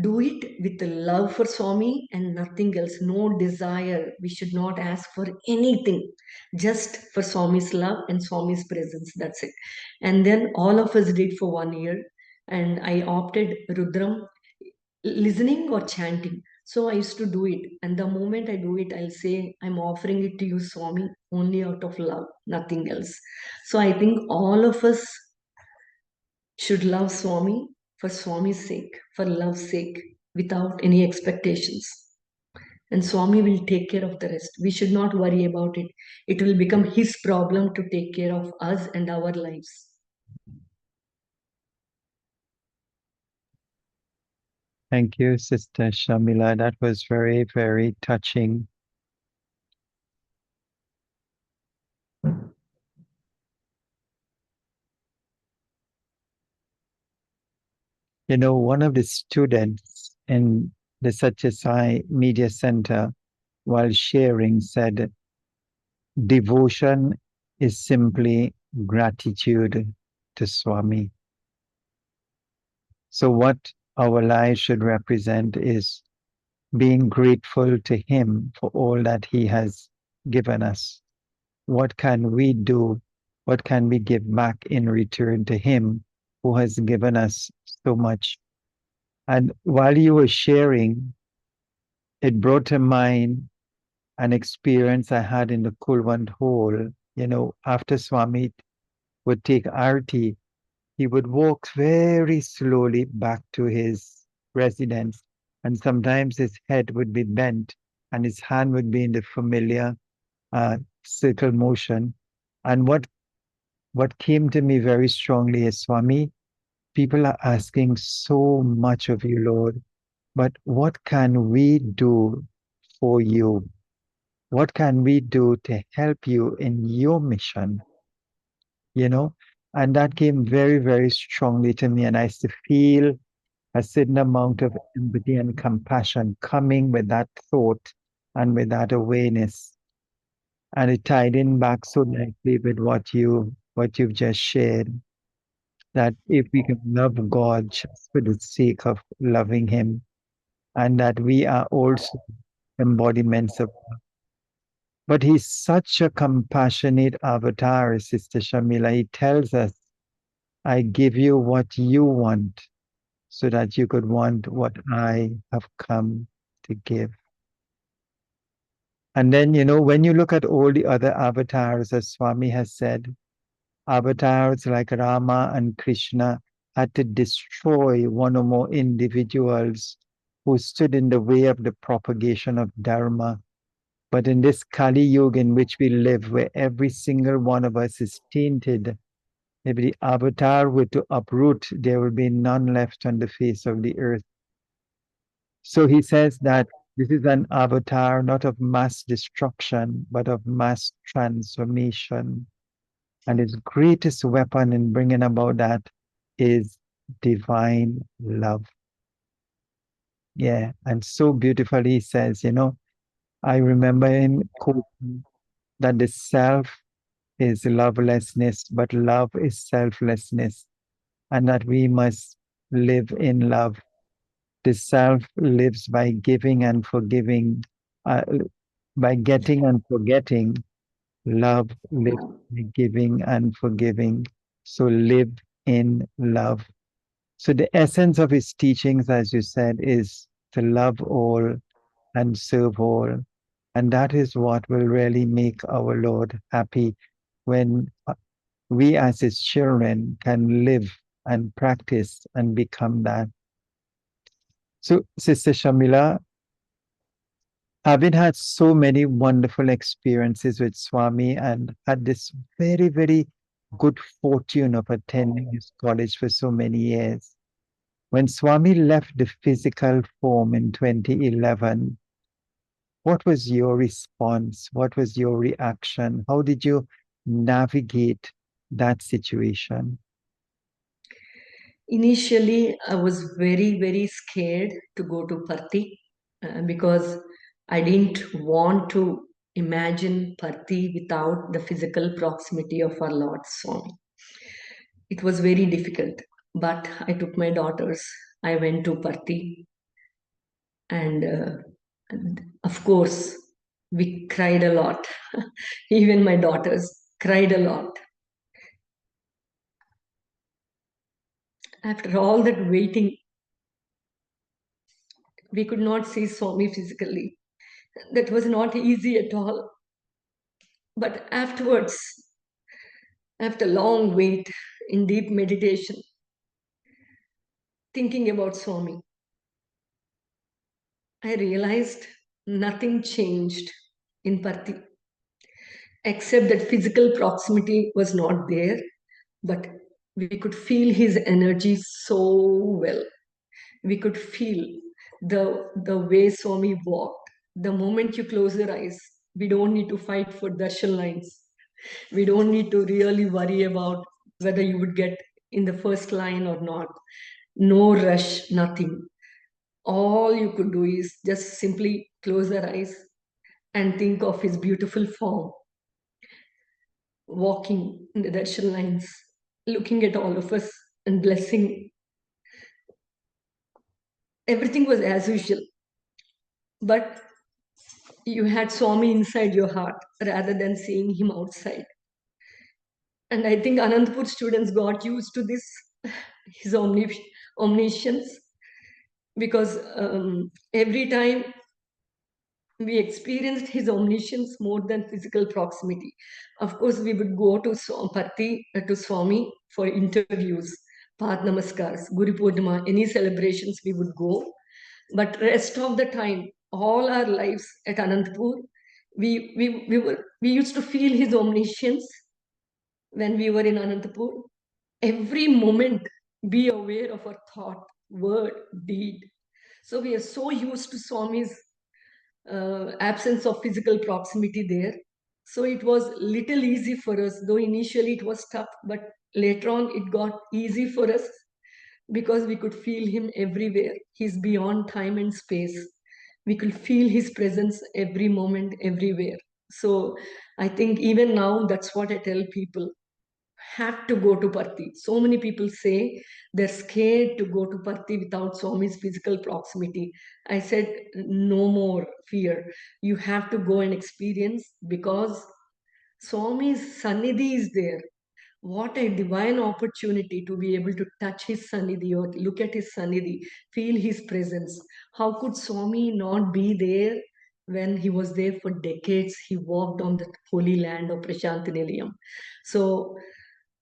Do it with the love for Swami and nothing else. No desire. We should not ask for anything. Just for Swami's love and Swami's presence. That's it. And then all of us did for 1 year. And I opted Rudram, listening or chanting. So I used to do it. And the moment I do it, I'll say, I'm offering it to you, Swami, only out of love, nothing else. So I think all of us should love Swami for Swami's sake, for love's sake, without any expectations. And Swami will take care of the rest. We should not worry about it. It will become His problem to take care of us and our lives. Thank you, Sister Shamila. That was very, very touching. You know, one of the students in the Satya Sai Media Center, while sharing, said, devotion is simply gratitude to Swami. So, what our lives should represent is being grateful to Him for all that He has given us. What can we do? What can we give back in return to Him who has given us so much? And while you were sharing, it brought to mind an experience I had in the Kulwant Hall. You know, after Swami would take arti, he would walk very slowly back to his residence. And sometimes his head would be bent and his hand would be in the familiar circle motion. And what came to me very strongly is, Swami, people are asking so much of you, Lord, but what can we do for you? What can we do to help you in your mission? You know, and that came very, very strongly to me. And I used to feel a certain amount of empathy and compassion coming with that thought and with that awareness. And it tied in back so nicely with what you've just shared. That if we can love God just for the sake of loving Him, and that we are also embodiments of. But He's such a compassionate avatar, Sister Shamila. He tells us, I give you what you want so that you could want what I have come to give. And then, you know, when you look at all the other avatars, as Swami has said, avatars like Rama and Krishna had to destroy one or more individuals who stood in the way of the propagation of Dharma. But in this Kali Yuga in which we live, where every single one of us is tainted, if the avatar were to uproot, there will be none left on the face of the earth. So he says that this is an avatar not of mass destruction, but of mass transformation. And his greatest weapon in bringing about that is divine love. Yeah. And so beautifully he says, you know, I remember him quoting that the self is lovelessness, but love is selflessness, and that we must live in love. The self lives by giving and forgiving, uh, by getting and forgetting. Love lives by giving and forgiving. So live in love. So the essence of his teachings, as you said, is to love all and serve all. And that is what will really make our Lord happy when we as his children can live and practice and become that. So, Sister Shamila, having had so many wonderful experiences with Swami and had this very, very good fortune of attending his college for so many years. When Swami left the physical form in 2011, what was your response? What was your reaction? How did you navigate that situation? Initially, I was very, very scared to go to Parthi because I didn't want to imagine Parthi without the physical proximity of our Lord Swami. It was very difficult, but I took my daughters. I went to Parthi, and of course, we cried a lot. Even my daughters cried a lot. After all that waiting, we could not see Swami physically. That was not easy at all. But afterwards, after long wait in deep meditation, thinking about Swami, I realized nothing changed in Parthi, except that physical proximity was not there, but we could feel his energy so well. We could feel the way Swami walked. The moment you close your eyes, we don't need to fight for darshan lines. We don't need to really worry about whether you would get in the first line or not. No rush, nothing. All you could do is just simply close your eyes and think of his beautiful form, walking in the darshan lines, looking at all of us and blessing. Everything was as usual, but you had Swami inside your heart rather than seeing him outside. And I think Anandpur students got used to this, his omniscience, because every time we experienced his omniscience more than physical proximity. Of course, we would go to Parthi, to Swami for interviews, Path Namaskars, Guru Purnima, any celebrations we would go. But rest of the time, all our lives at Anantapur, we used to feel his omniscience when we were in Anantapur. Every moment, be aware of our thought, word, deed. So we are so used to Swami's absence of physical proximity there. So it was little easy for us, though initially it was tough, but later on it got easy for us because we could feel him everywhere. He's beyond time and space. We could feel his presence every moment, everywhere. So I think even now, that's what I tell people, have to go to Parthi. So many people say they're scared to go to Parthi without Swami's physical proximity. I said, no more fear. You have to go and experience because Swami's Sannidhi is there. What a divine opportunity to be able to touch his Sannidhi or look at his Sannidhi, feel his presence. How could Swami not be there when he was there for decades? He walked on the holy land of Prashantinilayam. So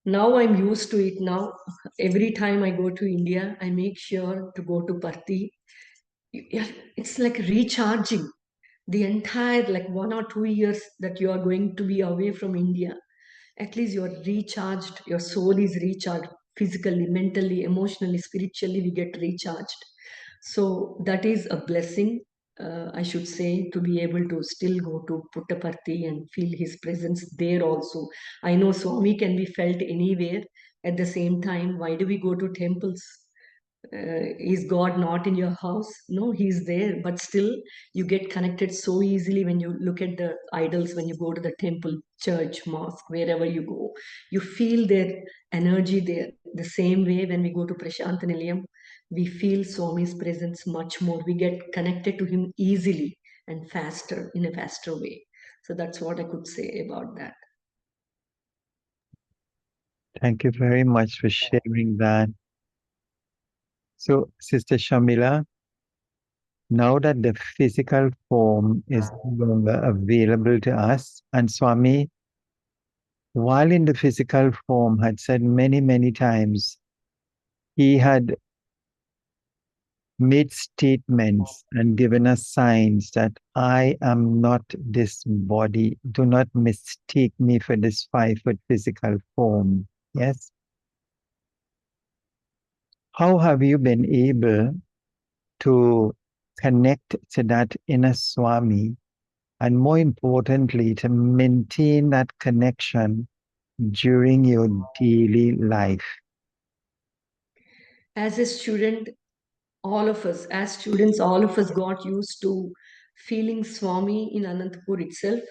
now I'm used to it. Now, every time I go to India, I make sure to go to Parthi. Yeah, it's like recharging the entire like 1 or 2 years that you are going to be away from India. At least you're recharged, your soul is recharged physically, mentally, emotionally, spiritually, we get recharged. So that is a blessing, I should say, to be able to still go to Puttaparthi and feel his presence there also. I know Swami can be felt anywhere. At the same time, why do we go to temples? Is God not in your house? No, He's there, but still you get connected so easily when you look at the idols, when you go to the temple, church, mosque, wherever you go. You feel their energy there. The same way when we go to Prashant Nilayam, we feel Swami's presence much more. We get connected to him easily and faster, in a faster way. So that's what I could say about that. Thank you very much for sharing that. So, Sister Shamila, now that the physical form is no longer available to us, and Swami, while in the physical form, had said many, many times, he had made statements and given us signs that I am not this body. Do not mistake me for this 5 foot physical form. Yes. How have you been able to connect to that inner Swami, and more importantly, to maintain that connection during your daily life? As a student, all of us, as students, all of us got used to feeling Swami in Anantapur itself.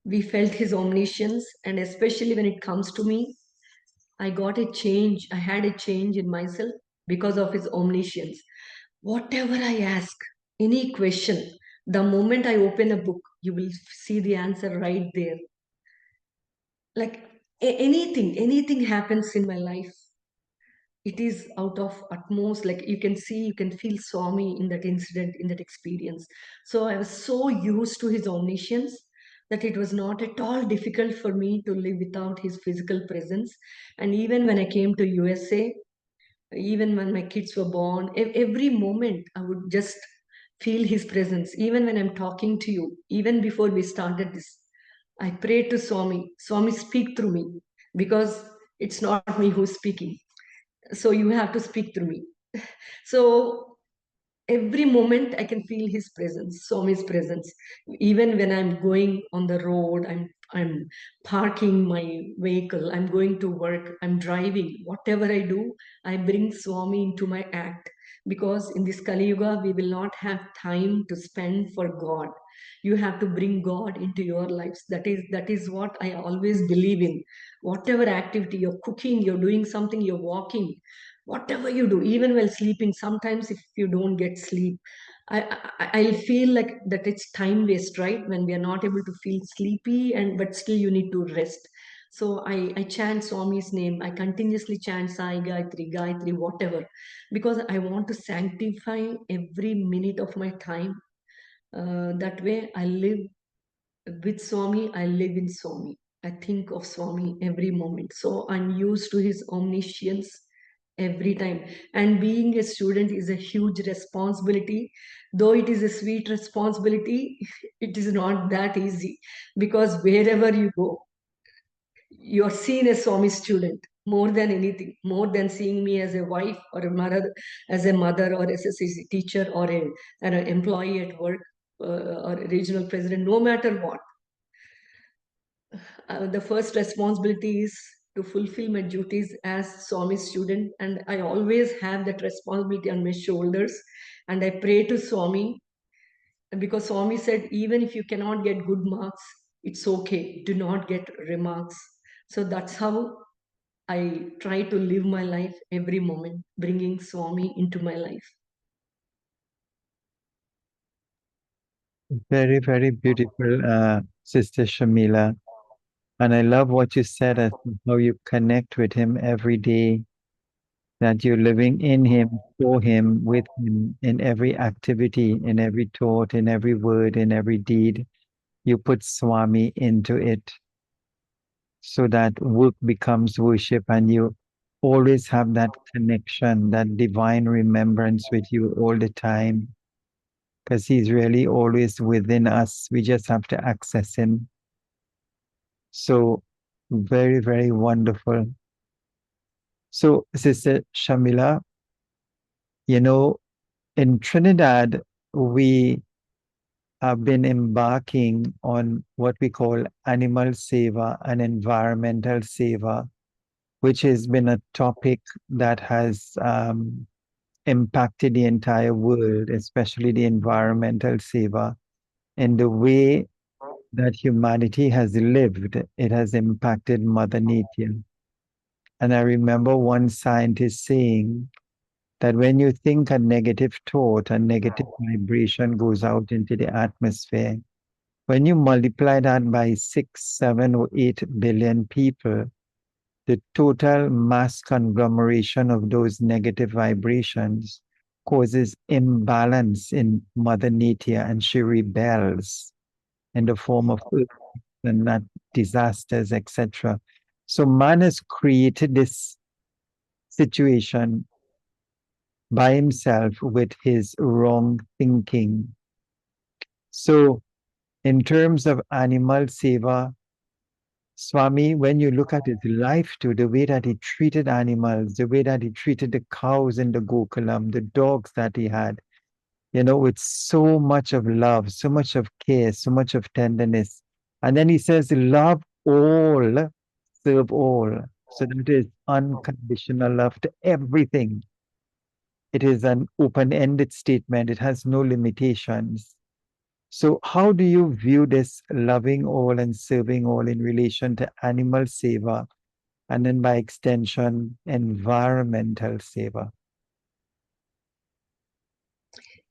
We felt his omniscience, and especially when it comes to me, I got a change. I had a change in myself because of his omniscience. Whatever I ask, any question, the moment I open a book, you will see the answer right there. Like anything happens in my life, it is out of utmost, like you can see, you can feel Swami in that incident, in that experience. So I was so used to his omniscience that it was not at all difficult for me to live without his physical presence. And even when I came to USA, even when my kids were born, every moment I would just feel his presence. Even when I'm talking to you, even before we started this, I pray to Swami, Swami, speak through me, because it's not me who's speaking, so you have to speak through me. So every moment I can feel his presence, Swami's presence. Even when I'm going on the road, I'm parking my vehicle, I'm going to work, I'm driving, whatever I do, I bring Swami into my act. Because in this Kali Yuga, we will not have time to spend for God. You have to bring God into your lives. That is what I always believe in. Whatever activity you're cooking, you're doing something, you're walking, whatever you do, even while sleeping, sometimes if you don't get sleep, I'll feel like that it's time waste, right? When we are not able to feel sleepy, and but still you need to rest. So I chant Swami's name. I continuously chant Sai Gayatri, Gayatri, whatever, because I want to sanctify every minute of my time. That way I live with Swami, I live in Swami. I think of Swami every moment. So I'm used to his omniscience every time. And being a student is a huge responsibility. Though it is a sweet responsibility, it is not that easy, because wherever you go, you're seen as Swami student more than anything, more than seeing me as a wife or a mother, as a mother or as a teacher or an employee at work, or a regional president, no matter what. The first responsibility is to fulfill my duties as Swami student, and I always have that responsibility on my shoulders. And I pray to Swami, because Swami said, even if you cannot get good marks, it's okay. Do not get remarks. So that's how I try to live my life every moment, bringing Swami into my life. Very, very beautiful, Sister Shamila. And I love what you said as to how you connect with him every day, that you're living in him, for him, with him, in every activity, in every thought, in every word, in every deed. You put Swami into it so that work becomes worship, and you always have that connection, that divine remembrance with you all the time, because he's really always within us. We just have to access him. So very, very wonderful. So, Sister Shamila, you know, in Trinidad, we have been embarking on what we call animal seva and environmental seva, which has been a topic that has impacted the entire world, especially the environmental seva, in the way that humanity has lived. It has impacted Mother Nature. And I remember one scientist saying that when you think a negative thought, a negative vibration goes out into the atmosphere. When you multiply that by 6, 7, or 8 billion people, the total mass conglomeration of those negative vibrations causes imbalance in Mother Nature, and she rebels in the form of and not disasters, etc. So man has created this situation by himself with his wrong thinking. So, in terms of animal seva, Swami, when you look at his life too, the way that he treated animals, the way that he treated the cows in the Gokulam, the dogs that he had, with so much of love, so much of care, so much of tenderness. And then he says, love all, serve all. So that is unconditional love to everything. It is an open ended statement, it has no limitations. So, how do you view this loving all and serving all in relation to animal seva and then by extension, environmental seva?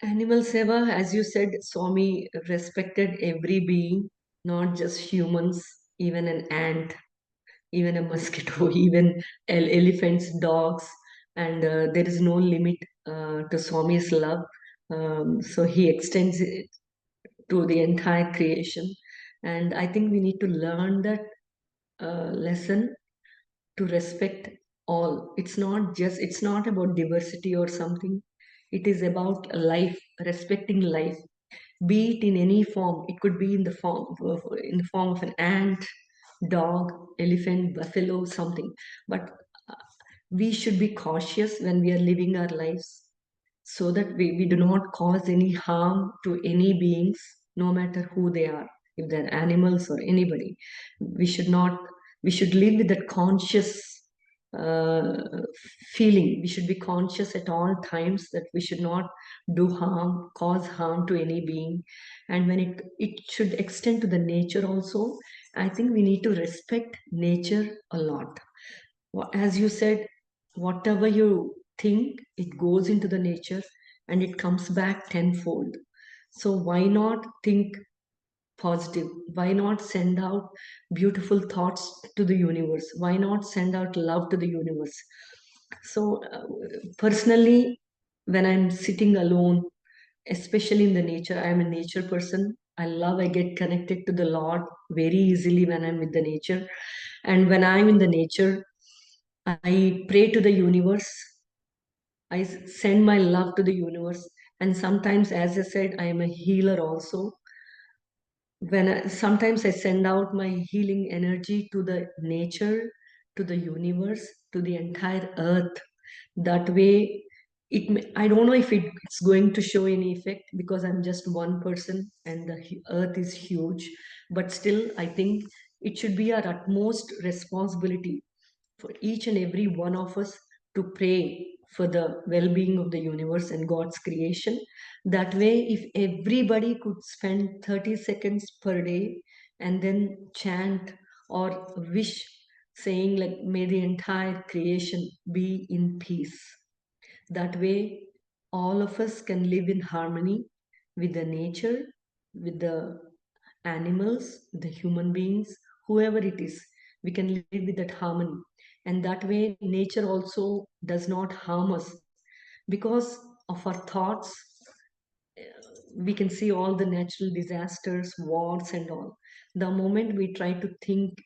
Animal Seva, as you said, Swami respected every being, not just humans, even an ant, even a mosquito, even elephants, dogs, and there is no limit to Swami's love. So he extends it to the entire creation. And I think we need to learn that lesson to respect all. It's not about diversity or something. It is about life, respecting life, be it in any form. It could be in the form of an ant, dog, elephant, buffalo, something. But uh, we should be cautious when we are living our lives so that we do not cause any harm to any beings, no matter who they are, if they're animals or anybody. We should not, we should live with that conscious uh, feeling. We should be conscious at all times that we should not do harm, cause harm to any being. And when it should extend to the nature also, I think we need to respect nature a lot. As you said, whatever you think, it goes into the nature and it comes back tenfold. So why not think positive? Why not send out beautiful thoughts to the universe? Why not send out love to the universe? So, personally, when I'm sitting alone, especially in the nature, I am a nature person. I get connected to the Lord very easily when I'm with the nature. And when I'm in the nature, I pray to the universe. Send my love to the universe. And sometimes, as I said, I am a healer also. Sometimes I send out my healing energy to the nature, to the universe, to the entire earth. That way, I don't know if it's going to show any effect because I'm just one person and the earth is huge. But still, I think it should be our utmost responsibility for each and every one of us to pray for the well-being of the universe and God's creation. That way, if everybody could spend 30 seconds per day and then chant or wish, saying like, may the entire creation be in peace. That way, all of us can live in harmony with the nature, with the animals, the human beings, whoever it is. We can live with that harmony. And that way, nature also does not harm us because of our thoughts. We can see all the natural disasters, wars, and all. The moment we try to think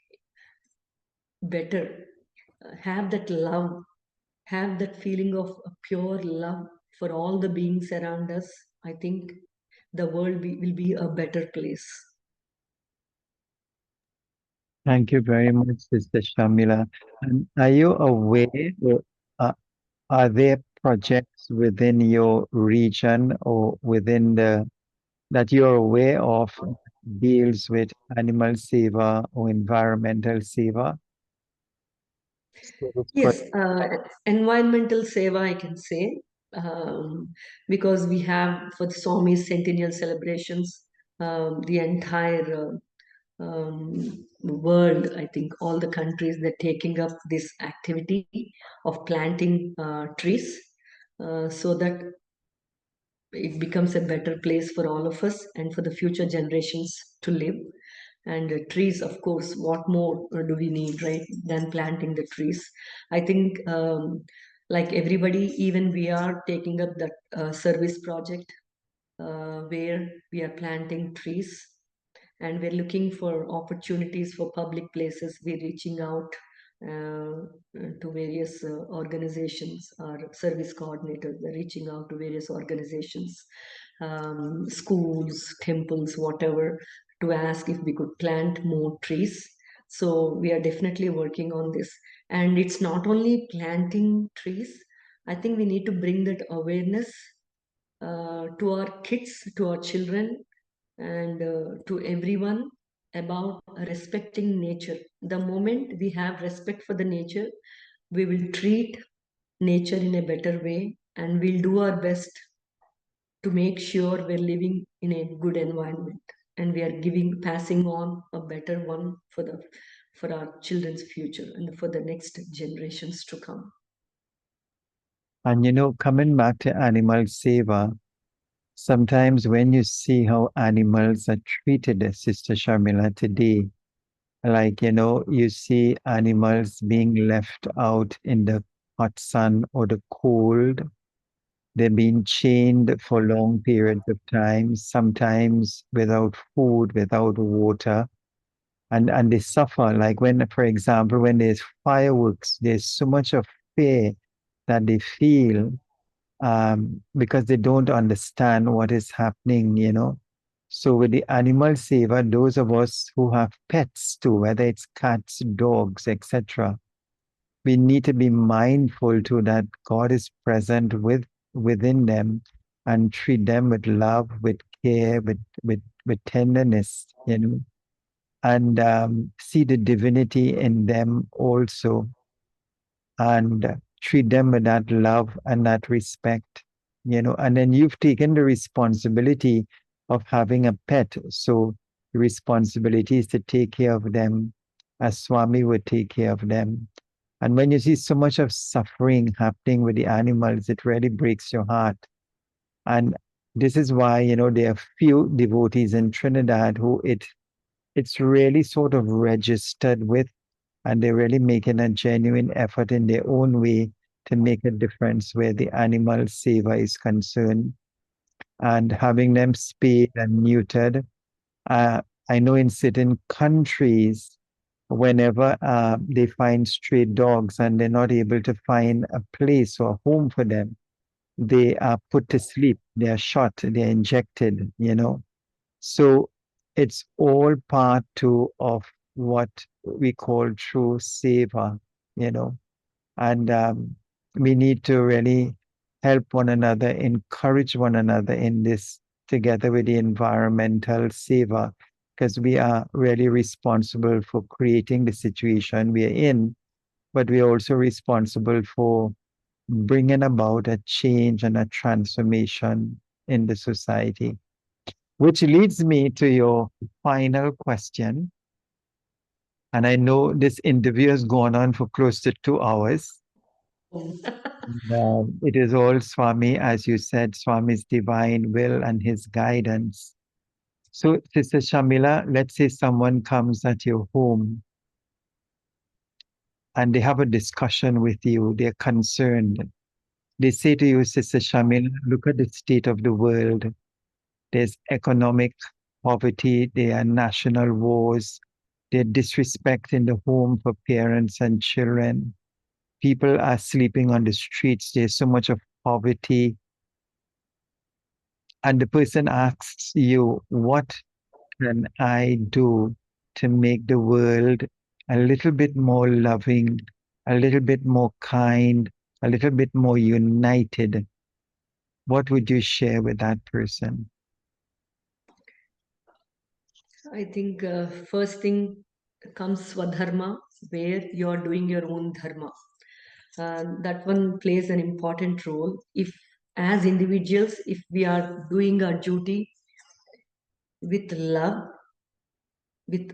better, have that love, have that feeling of a pure love for all the beings around us, I think the will be a better place. Thank you very much, Sister Shamila. And are you aware, or uh, are there projects within your region or within the that you're aware of deals with animal seva or environmental seva? Service Yes, environmental seva, I can say, um, because we have for the Swami's centennial celebrations, the entire world, I think all the countries, they're taking up this activity of planting trees. so that it becomes a better place for all of us and for the future generations to live. And trees, of course, what more do we need, right, than planting the trees? I think, like everybody, even we are taking up that service project where we are planting trees, and we're looking for opportunities for public places. We're reaching out to various organizations. Our service coordinators are reaching out to various organizations, schools, temples, whatever, to ask if we could plant more trees. So we are definitely working on this. And it's not only planting trees. I think we need to bring that awareness to our kids, to our children, and to everyone about respecting nature. The moment we have respect for the nature, we will treat nature in a better way, and we'll do our best to make sure we're living in a good environment, and we are passing on a better one for our children's future and for the next generations to come. And coming back to animal seva, sometimes when you see how animals are treated, Sister Sharmila, today, like, you see animals being left out in the hot sun or the cold. They're being chained for long periods of time, sometimes without food, without water, and they suffer. Like when, for example, when there's fireworks, there's so much of fear that they feel because they don't understand what is happening. So with the animal saver, those of us who have pets too, whether it's cats, dogs, etc., we need to be mindful too that God is present within them and treat them with love, with care, with tenderness, and see the divinity in them also, and treat them with that love and that respect. And then you've taken the responsibility of having a pet. So the responsibility is to take care of them as Swami would take care of them. And when you see so much of suffering happening with the animals, it really breaks your heart. And this is why, there are few devotees in Trinidad who it's really sort of registered with, and they're really making a genuine effort in their own way to make a difference where the animal saver is concerned, and having them spayed and neutered. Uh, I know in certain countries, whenever they find stray dogs and they're not able to find a place or a home for them, they are put to sleep, they are shot, they're injected. So it's all part too of what we call true you know, and we need to really help one another, encourage one another in this together with the environmental saver, because we are really responsible for creating the situation we are in, but we are also responsible for bringing about a change and a transformation in the society. Which leads me to your final question. And I know this interview has gone on for close to 2 hours. It is all Swami, as you said, Swami's divine will and his guidance. So, Sister Shamila, let's say someone comes at your home and they have a discussion with you, they're concerned. They say to you, Sister Shamila, look at the state of the world. There's economic poverty, there are national wars, there's disrespect in the home for parents and children. People are sleeping on the streets. There's so much of poverty. And the person asks you, what can I do to make the world a little bit more loving, a little bit more kind, a little bit more united? What would you share with that person? I think first thing comes Swadharma, where you're doing your own dharma. That one plays an important role. If, as individuals, if we are doing our duty with love, with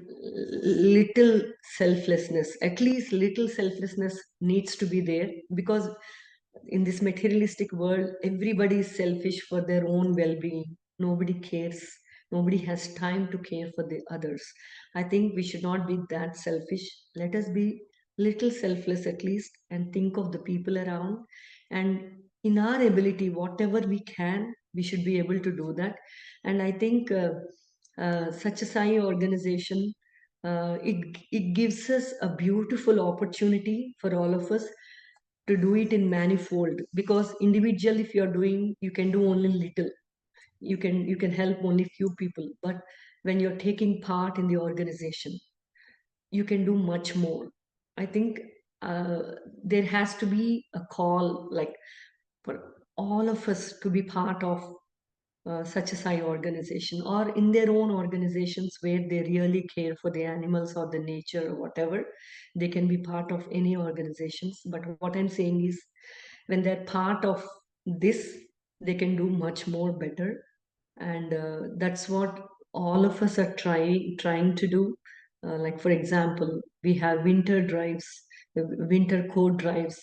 little selflessness, at least little selflessness needs to be there, because In this materialistic world, everybody is selfish for their own well-being. Nobody cares. Nobody has time to care for the others. I think we should not be that selfish. Let us be little selfless at least, and think of the people around. And in our ability, whatever we can, we should be able to do that. And I think such a Sai organization, it gives us a beautiful opportunity for all of us to do it in manifold, because individual, if you're doing, you can do only little. You can help only few people, but when you're taking part in the organization, you can do much more. I think uh, there has to be a call, like, for all of us to be part of such a Sai organization, or in their own organizations where they really care for the animals or the nature or whatever. They can be part of any organizations. But what I'm saying is, when they're part of this, they can do much more better. And that's what all of us are trying to do. Like, for example, we have winter drives, winter coat drives,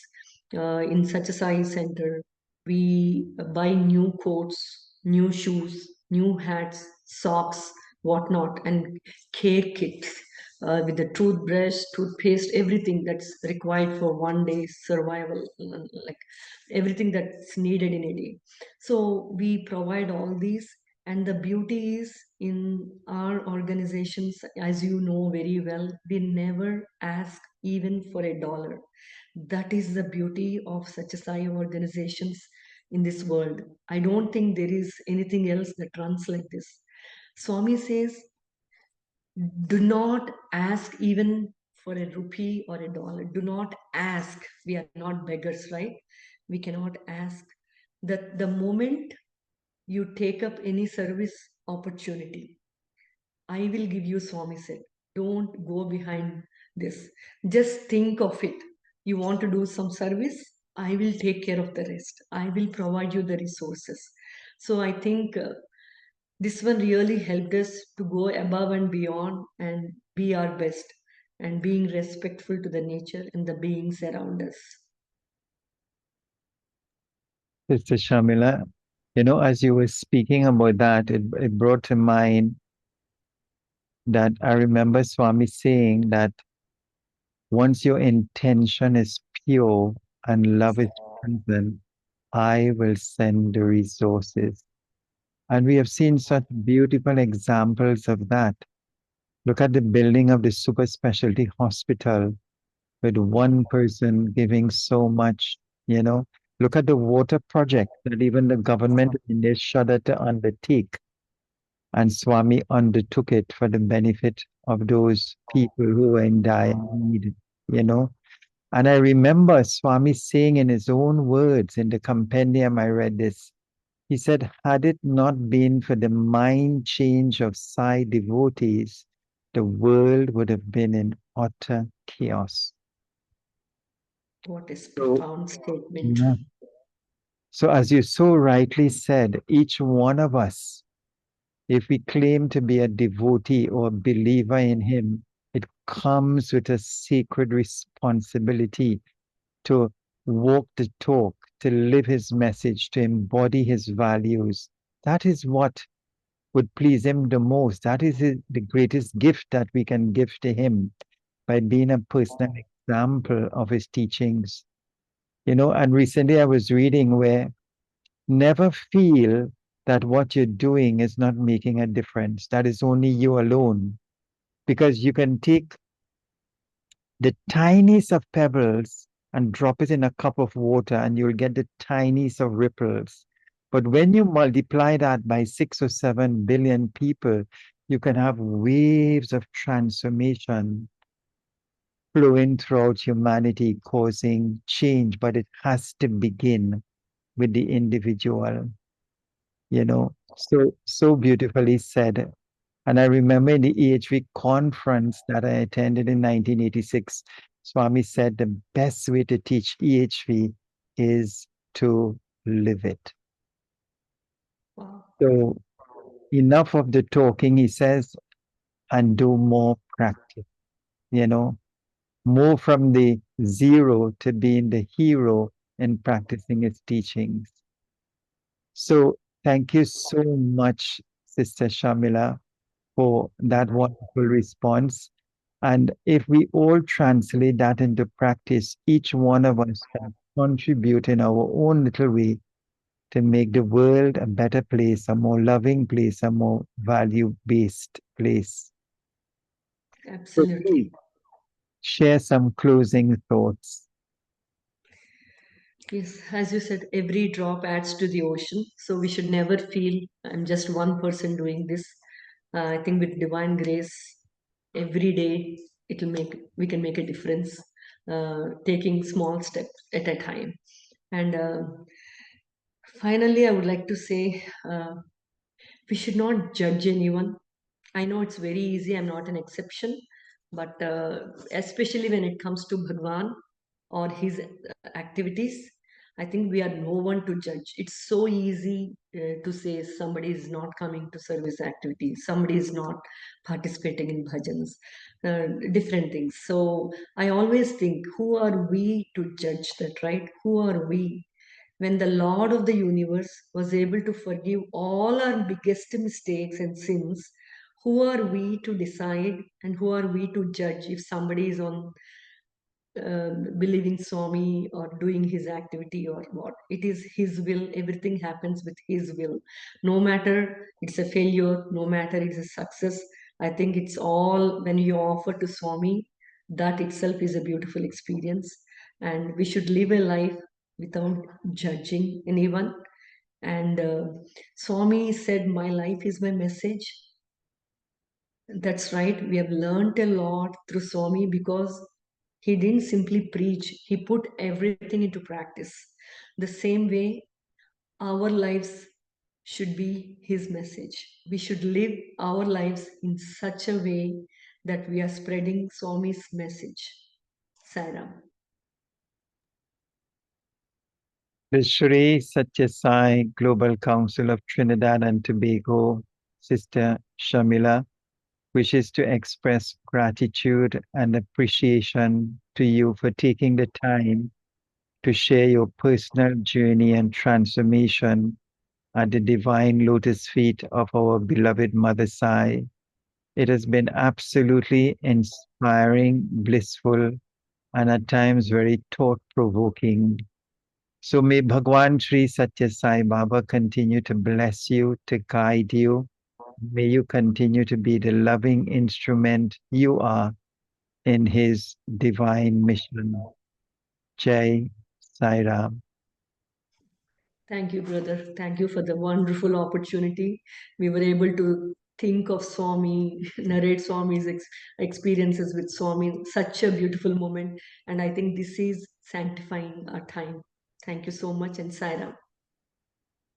in such a size center. We buy new coats, new shoes, new hats, socks, whatnot, and care kits, with the toothbrush, toothpaste, everything that's required for one day's survival, like everything that's needed in a day. So we provide all these. And the beauty is, in our organizations, as you know very well, we never ask even for a dollar. That is the beauty of such a Sai organizations in this world. I don't think there is anything else that runs like this. Swami says, do not ask even for a rupee or a dollar. Do not ask. We are not beggars, right? We cannot ask. That the moment you take up any service opportunity, I will give you, Swami said. Don't go behind this. Just think of it. You want to do some service? I will take care of the rest. I will provide you the resources. So I think this one really helped us to go above and beyond and be our best, and being respectful to the nature and the beings around us. Sister Shamila, as you were speaking about that, it brought to mind that I remember Swami saying that once your intention is pure and love is present, I will send the resources. And we have seen such beautiful examples of that. Look at the building of the super specialty hospital with one person giving so much, you know. Look at the water project that even the government of India shuddered to undertake. And Swami undertook it for the benefit of those people who were in dire need, you know. And I remember Swami saying in his own words in the compendium, I read this. He said, had it not been for the mind change of Sai devotees, the world would have been in utter chaos. What is So, profound statement. yeah. So, as you so rightly said, each one of us, if we claim to be a devotee or a believer in Him, it comes with a sacred responsibility to walk the talk, to live His message, to embody His values. That is what would please Him the most. That is the greatest gift that we can give to Him by being a personal example of His teachings. And recently I was reading where never feel that what you're doing is not making a difference. That is only you alone. Because you can take the tiniest of pebbles and drop it in a cup of water, and you'll get the tiniest of ripples. But when you multiply that by 6 or 7 billion people, you can have waves of transformation flowing throughout humanity, causing change. But it has to begin with the individual. So beautifully said. And I remember in the EHV conference that I attended in 1986, Swami said the best way to teach EHV is to live it. Wow. So enough of the talking, he says, and do more practice, you know, more from the zero to being the hero in practicing his teachings. So thank you so much, Sister Shamila, for that wonderful response. And if we all translate that into practice, each one of us can contribute in our own little way to make the world a better place, a more loving place, a more value based place. So please Absolutely. share some closing thoughts. Yes, as you said, every drop adds to the ocean. So we should never feel I'm just one person doing this. I think with divine grace, every day it'll make we can make a difference, taking small steps at a time. And finally, I would like to say we should not judge anyone. I know it's very easy, I'm not an exception, but especially when it comes to Bhagwan or his activities, I think we are no one to judge. It's so easy to say somebody is not coming to service activities, somebody is not participating in bhajans, different things. So I always think, who are we to judge that, right? Who are we? When the Lord of the universe was able to forgive all our biggest mistakes and sins, who are we to decide and who are we to judge if somebody is on believing Swami or doing his activity or what? It is his will. Everything happens with his will. No matter it's a failure, no matter it's a success. I think it's all when you offer to Swami, that itself is a beautiful experience. And we should live a life without judging anyone. And Swami said, my life is my message. That's right. We have learned a lot through Swami because he didn't simply preach, he put everything into practice. The same way, our lives should be his message. We should live our lives in such a way that we are spreading Swami's message. Sairam. The Sri Satya Sai Global Council of Trinidad and Tobago, Sister Shamila, wishes to express gratitude and appreciation to you for taking the time to share your personal journey and transformation at the divine lotus feet of our beloved Mother Sai. It has been absolutely inspiring, blissful, and at times very thought provoking. So may Bhagwan Sri Satya Sai Baba continue to bless you, to guide you. May you continue to be the loving instrument you are in his divine mission. Jai Sai Ram. Thank you, brother. Thank you for the wonderful opportunity. We were able to think of Swami, narrate Swami's experiences with Swami. Such a beautiful moment. And I think this is sanctifying our time. Thank you so much, and Sai Ram.